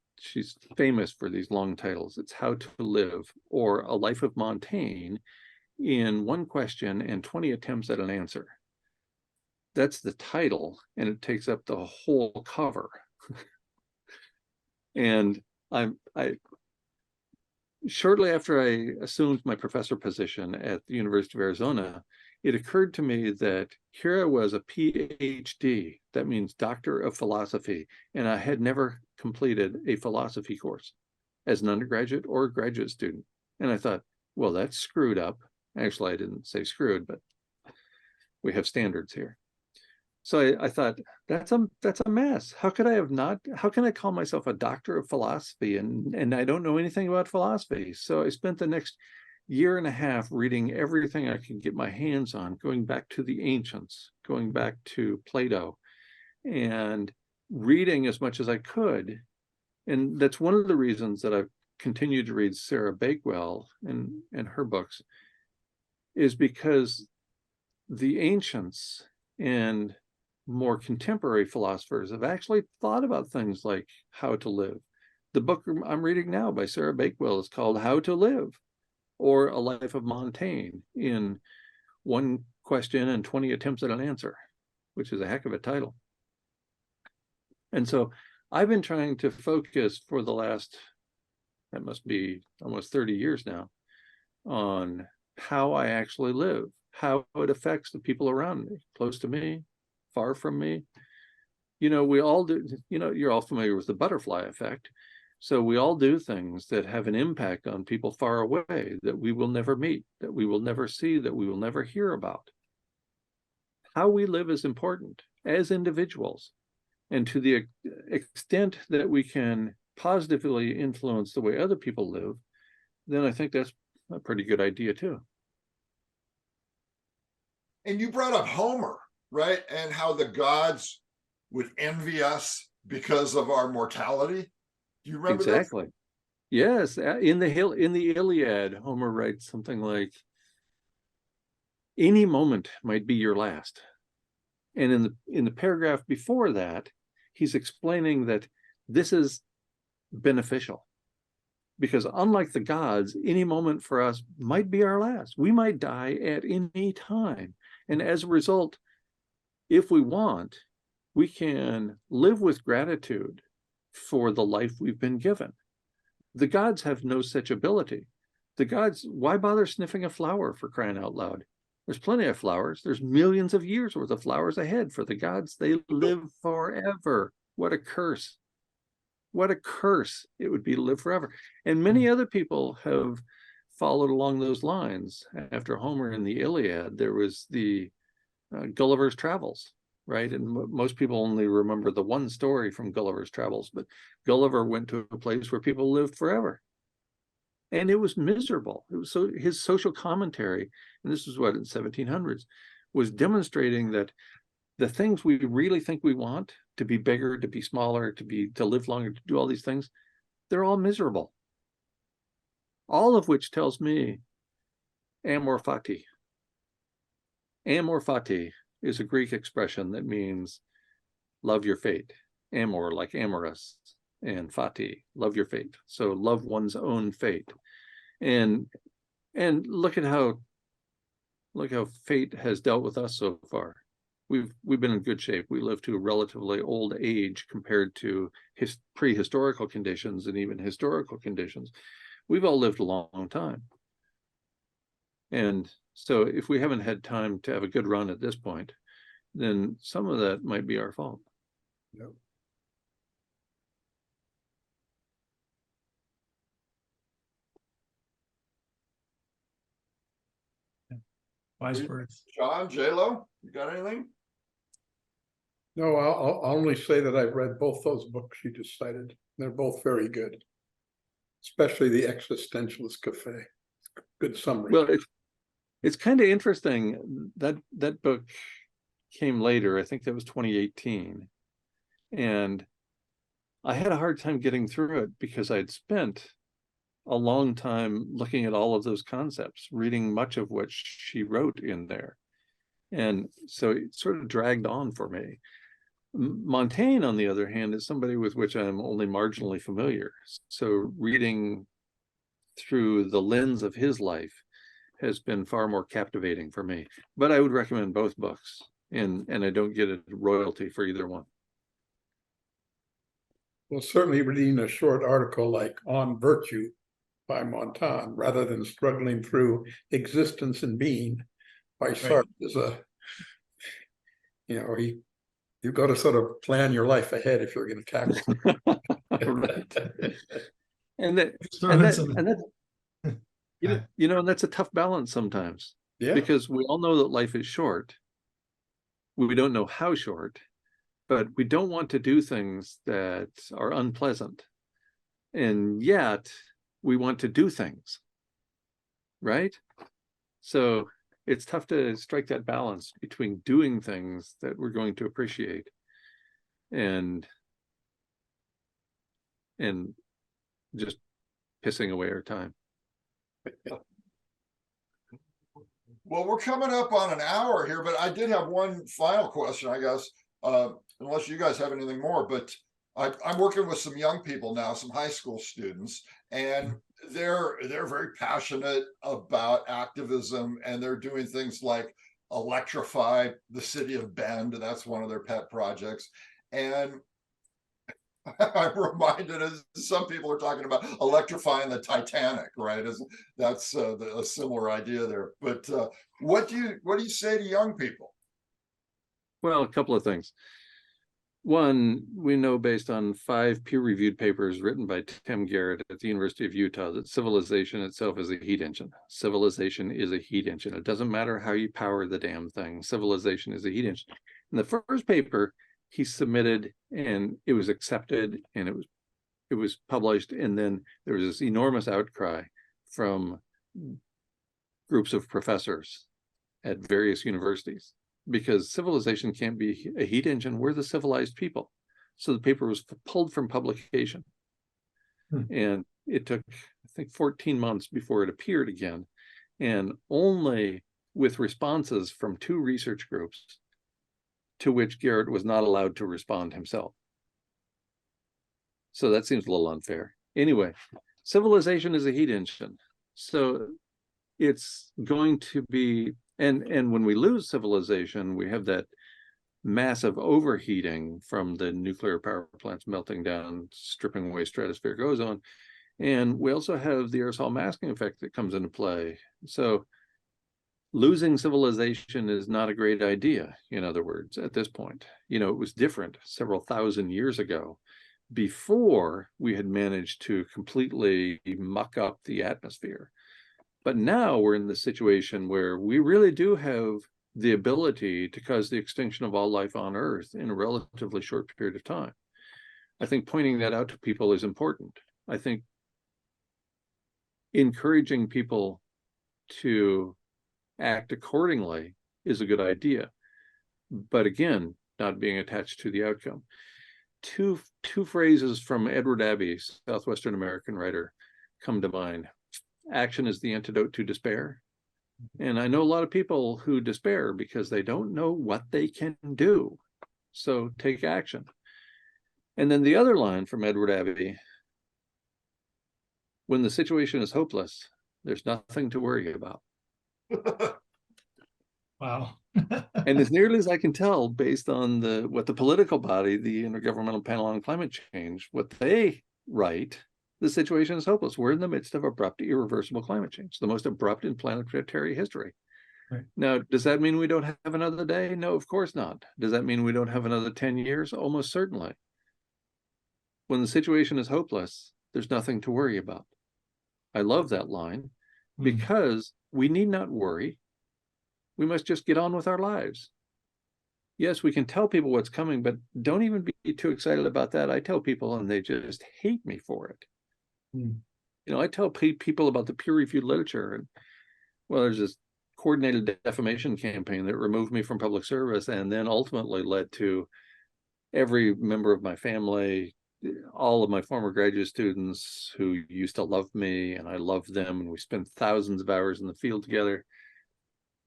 famous for these long titles. It's How to Live, or A Life of Montaigne in 1 question and 20 attempts at an answer. That's the title, and it takes up the whole cover. And I shortly after I assumed my professor position at the University of Arizona, it occurred to me that here I was, a PhD, that means Doctor of Philosophy, and I had never completed a philosophy course as an undergraduate or a graduate student. And I thought, well, that's screwed up. Actually, I didn't say screwed, but we have standards here. So I thought, that's a mess. How could I have not? How can I call myself a doctor of philosophy and I don't know anything about philosophy? So I spent the next year and a half reading everything I could get my hands on, going back to the ancients, going back to Plato, and reading as much as I could. And that's one of the reasons that I've continued to read Sarah Bakewell and her books, is because the ancients and more contemporary philosophers have actually thought about things like how to live. The book I'm reading now by Sarah Bakewell is called How to Live, or A Life of Montaigne, in 1 question and 20 attempts at an answer, which is a heck of a title. And so I've been trying to focus for the last, that must be almost 30 years now, on how I actually live, how it affects the people around me, close to me, far from me. You know, we all do, you know, you're all familiar with the butterfly effect. So we all do things that have an impact on people far away that we will never meet, that we will never see, that we will never hear about. How we live is important as individuals. And to the extent that we can positively influence the way other people live, then I think that's a pretty good idea too. And you brought up Homer, right? And how the gods would envy us because of our mortality. Do you remember Exactly. that? Yes, in the Iliad, Homer writes something like, any moment might be your last. And in the paragraph before that, he's explaining that this is beneficial, because unlike the gods, any moment for us might be our last. We might die at any time. And as a result, if we want, we can live with gratitude for the life we've been given. The gods have no such ability. The gods, why bother sniffing a flower, for crying out loud? There's plenty of flowers. There's millions of years worth of flowers ahead for the gods. They live forever. What a curse. What a curse it would be to live forever. And many other people have followed along those lines. After Homer in the Iliad, there was the Gulliver's Travels, right? And most people only remember the one story from Gulliver's Travels, but Gulliver went to a place where people lived forever. And it was miserable. It was so his social commentary, and this was what, in 1700s, was demonstrating that the things we really think we want, to be bigger, to be smaller, to live longer, to do all these things, they're all miserable. All of which tells me amor fati. Amor fati is a Greek expression that means love your fate. Amor, like amorous, and fati, love your fate. So love one's own fate. And look how fate has dealt with us so far. We've been in good shape. We live to a relatively old age compared to prehistorical conditions and even historical conditions. We've all lived a long time. And so if we haven't had time to have a good run at this point, then some of that might be our fault. Yep. Wise words. John, J-Lo, you got anything? No, I'll only say that I've read both those books you just cited. They're both very good, especially The Existentialist Cafe. Good summary. Well, it's kind of interesting that that book came later. I think that was 2018. And I had a hard time getting through it because I'd spent a long time looking at all of those concepts, reading much of what she wrote in there. And so it sort of dragged on for me. Montaigne, on the other hand, is somebody with which I'm only marginally familiar. So reading through the lens of his life has been far more captivating for me. But I would recommend both books, and I don't get a royalty for either one. Well, certainly reading a short article like On Virtue by Montaigne, rather than struggling through Existence and Being by Sartre, is you've got to sort of plan your life ahead if you're going to tackle it. Right. And that, Just throw and in that, some- and that, and that's a tough balance sometimes, Yeah. because we all know that life is short. We don't know how short, but we don't want to do things that are unpleasant. And yet we want to do things, right? So it's tough to strike that balance between doing things that we're going to appreciate and just pissing away our time. Well, we're coming up on an hour here, but I did have one final question, I guess, unless you guys have anything more. But I'm working with some young people now, some high school students, and they're very passionate about activism, and they're doing things like electrify the city of Bend. That's one of their pet projects. And I'm reminded, as some people are talking about electrifying the Titanic, right? That's a similar idea there. But what do you say to young people? Well, a couple of things. One, we know based on 5 peer-reviewed papers written by Tim Garrett at the University of Utah that civilization itself is a heat engine. Civilization is a heat engine. It doesn't matter how you power the damn thing. Civilization is a heat engine. In the first paper he submitted, and it was accepted, and it was published, and then there was this enormous outcry from groups of professors at various universities, because civilization can't be a heat engine. We're the civilized people. So the paper was pulled from publication. And it took, I think, 14 months before it appeared again. And only with responses from 2 research groups to which Garrett was not allowed to respond himself. So that seems a little unfair. Anyway, civilization is a heat engine. So it's going to be, and when we lose civilization, we have that massive overheating from the nuclear power plants melting down, stripping away stratospheric ozone. And we also have the aerosol masking effect that comes into play. So losing civilization is not a great idea, in other words, at this point. It was different several thousand years ago, before we had managed to completely muck up the atmosphere. But now we're in the situation where we really do have the ability to cause the extinction of all life on Earth in a relatively short period of time. I think pointing that out to people is important. I think encouraging people to act accordingly is a good idea. But again, not being attached to the outcome. Two phrases from Edward Abbey, Southwestern American writer, come to mind. Action is the antidote to despair. And I know a lot of people who despair because they don't know what they can do. So take action. And then the other line from Edward Abbey: when the situation is hopeless, there's nothing to worry about. Wow. And as nearly as I can tell, based on what the political body, the Intergovernmental Panel on Climate Change, what they write, the situation is hopeless. We're in the midst of abrupt, irreversible climate change, the most abrupt in planetary history. Right. Now, does that mean we don't have another day? No, of course not. Does that mean we don't have another 10 years? Almost certainly. When the situation is hopeless, there's nothing to worry about. I love that line, because we need not worry. We must just get on with our lives. Yes, we can tell people what's coming, but don't even be too excited about that. I tell people and they just hate me for it. I tell people about the peer-reviewed literature, and well, there's this coordinated defamation campaign that removed me from public service, and then ultimately led to every member of my family, all of my former graduate students who used to love me, and I loved them, and we spent thousands of hours in the field together.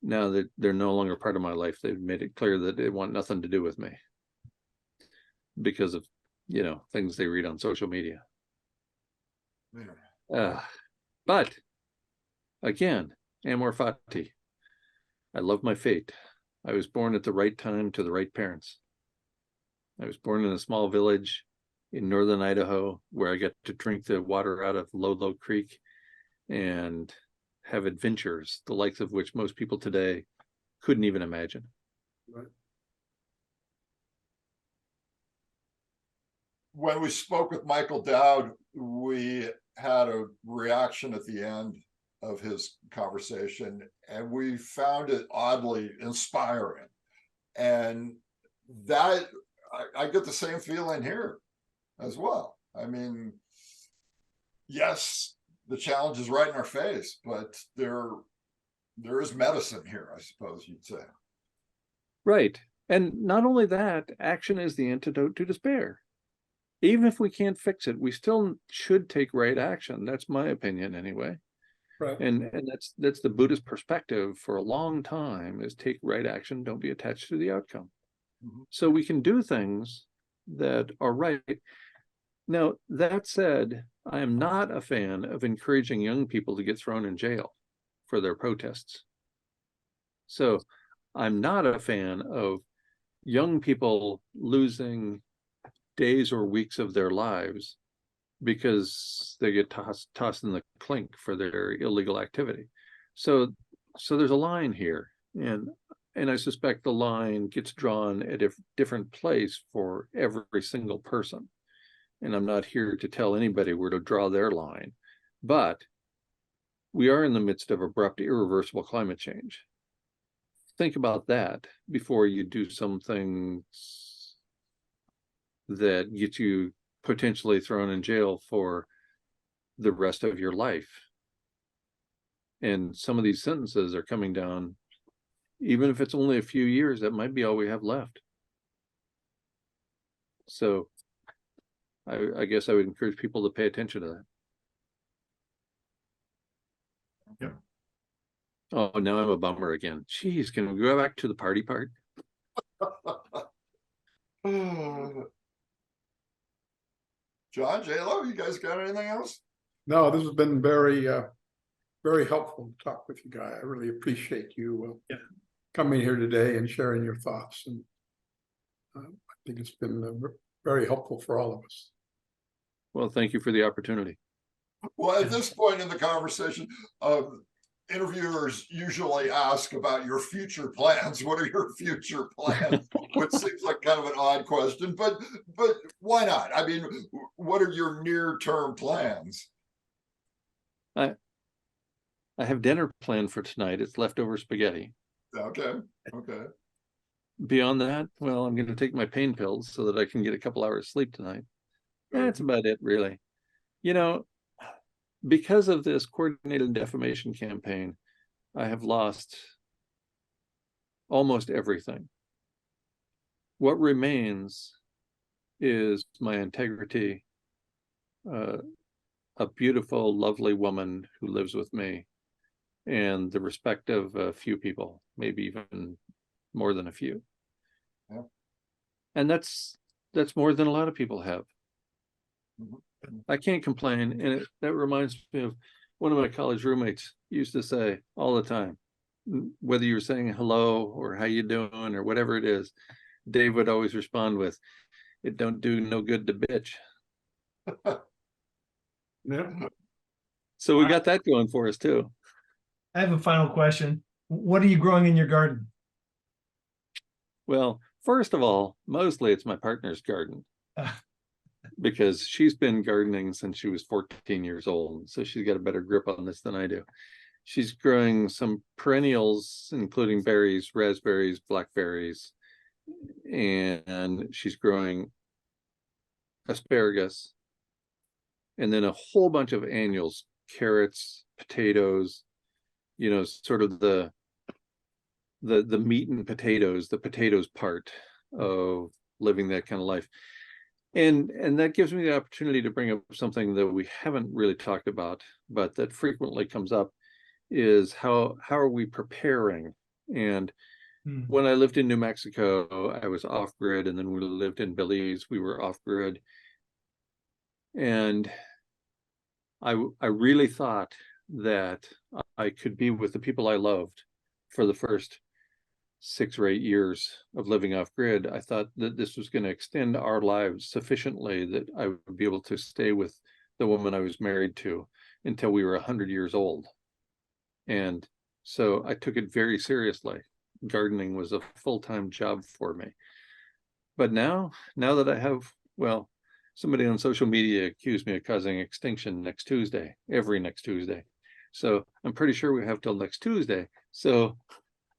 Now that they're no longer part of my life, they've made it clear that they want nothing to do with me because of, things they read on social media. But again, amor fati. I love my fate. I was born at the right time to the right parents. I was born in a small village in northern Idaho where I got to drink the water out of Lolo Creek and have adventures, the likes of which most people today couldn't even imagine. Right. when we spoke with Michael Dowd, we had a reaction at the end of his conversation, and we found it oddly inspiring. And that I get the same feeling here as well. I mean, yes, the challenge is right in our face, but there is medicine here, I suppose you'd say. Right. And not only that, action is the antidote to despair. Even if we can't fix it, we still should take right action. That's my opinion anyway. Right. And that's the Buddhist perspective for a long time, is take right action, don't be attached to the outcome. Mm-hmm. So we can do things that are right. Now, that said, I am not a fan of encouraging young people to get thrown in jail for their protests. So I'm not a fan of young people losing days or weeks of their lives because they get tossed in the clink for their illegal activity. So there's a line here, and I suspect the line gets drawn at a different place for every single person. And I'm not here to tell anybody where to draw their line, but we are in the midst of abrupt, irreversible climate change. Think about that before you do some things that get you potentially thrown in jail for the rest of your life. And some of these sentences are coming down, even if it's only a few years, that might be all we have left. So I guess I would encourage people to pay attention to that. Yep. Oh, now I'm a bummer again. Jeez, can we go back to the party part? John, J-Lo, you guys got anything else? No, this has been very, very helpful to talk with you, Guy. I really appreciate you coming here today and sharing your thoughts. And I think it's been very helpful for all of us. Well, thank you for the opportunity. Well, at this point in the conversation, interviewers usually ask about your future plans. What are your future plans? Which seems like kind of an odd question, but why not? I mean, what are your near-term plans? I have dinner planned for tonight. It's leftover spaghetti. Okay. Beyond that, well, I'm going to take my pain pills so that I can get a couple hours sleep tonight. That's about it, really. You know, because of this coordinated defamation campaign, I have lost almost everything. What remains is my integrity, a beautiful, lovely woman who lives with me, and the respect of a few people, maybe even more than a few. Yeah. And that's more than a lot of people have. Mm-hmm. I can't complain. And that reminds me of one of my college roommates used to say all the time, whether you were saying hello or how you doing or whatever it is, Dave would always respond with, "It don't do no good to bitch." Yeah. So we got that going for us too. I have a final question. What are you growing in your garden? Well, first of all, mostly it's my partner's garden. Because she's been gardening since she was 14 years old. So she's got a better grip on this than I do. She's growing some perennials, including berries, raspberries, blackberries, and she's growing asparagus, and then a whole bunch of annuals, carrots, potatoes, you know, sort of the meat and potatoes, the potatoes part of living that kind of life. And that gives me the opportunity to bring up something that we haven't really talked about, but that frequently comes up, is how are we preparing? And when I lived in New Mexico, I was off grid, and then we lived in Belize, we were off grid. And I really thought that I could be with the people I loved for the first 6 or 8 years of living off grid. I thought that this was going to extend our lives sufficiently that I would be able to stay with the woman I was married to until we were 100 years old. And so I took it very seriously. Gardening was a full-time job for me. But now that I have, well, somebody on social media accused me of causing extinction next Tuesday, every next Tuesday. So I'm pretty sure we have till next Tuesday. So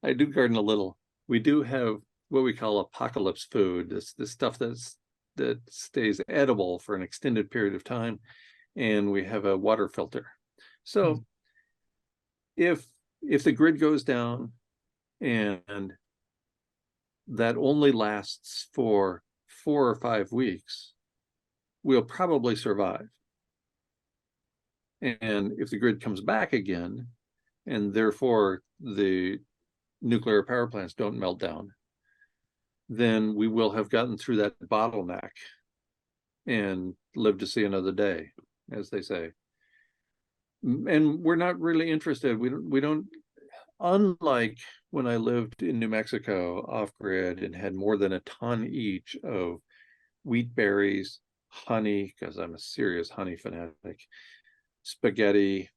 I do garden a little. We do have what we call apocalypse food. This stuff that stays edible for an extended period of time. And we have a water filter. So if the grid goes down and that only lasts for 4 or 5 weeks, we'll probably survive. And if the grid comes back again, and therefore the nuclear power plants don't melt down, then we will have gotten through that bottleneck and live to see another day, as they say. And we're not really interested. We don't, unlike when I lived in New Mexico off grid and had more than a ton each of wheat berries, honey, because I'm a serious honey fanatic, spaghetti,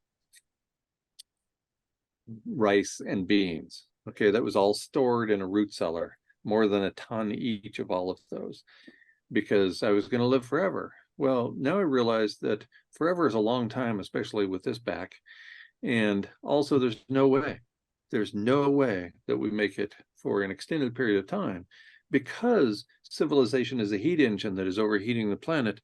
rice, and beans. Okay, that was all stored in a root cellar, more than a ton each of all of those, because I was going to live forever. Well, now I realize that forever is a long time, especially with this back. And also there's no way that we make it for an extended period of time, because civilization is a heat engine that is overheating the planet.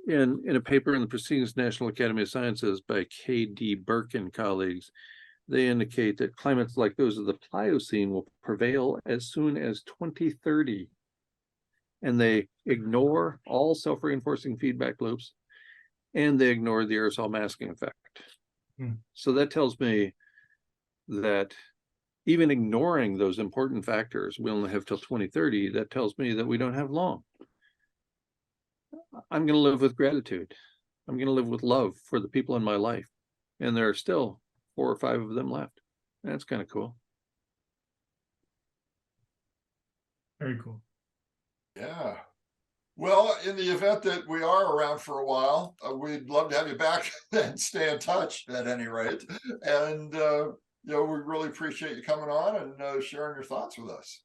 In a paper in the Proceedings of the National Academy of Sciences by K.D. Burke and colleagues, they indicate that climates like those of the Pliocene will prevail as soon as 2030. And they ignore all self-reinforcing feedback loops, and they ignore the aerosol masking effect. So that tells me that even ignoring those important factors, we only have till 2030. That tells me that we don't have long. I'm going to live with gratitude. I'm going to live with love for the people in my life. And there are still 4 or 5 of them left. That's kind of cool. Very cool. Yeah. Well, in the event that we are around for a while, we'd love to have you back and stay in touch at any rate. And, we really appreciate you coming on and sharing your thoughts with us.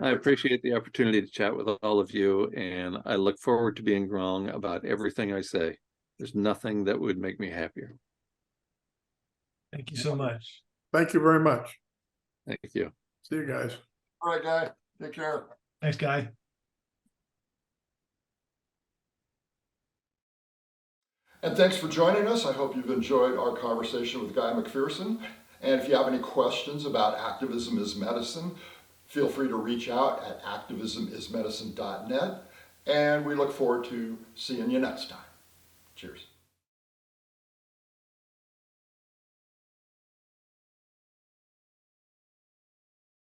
I appreciate the opportunity to chat with all of you, and I look forward to being wrong about everything I say. There's nothing that would make me happier. Thank you so much. Thank you very much. Thank you. See you guys. All right, Guy. Take care. Thanks, Guy. And thanks for joining us. I hope you've enjoyed our conversation with Guy McPherson. And if you have any questions about activism is medicine, feel free to reach out at activismismedicine.net. And we look forward to seeing you next time. Cheers.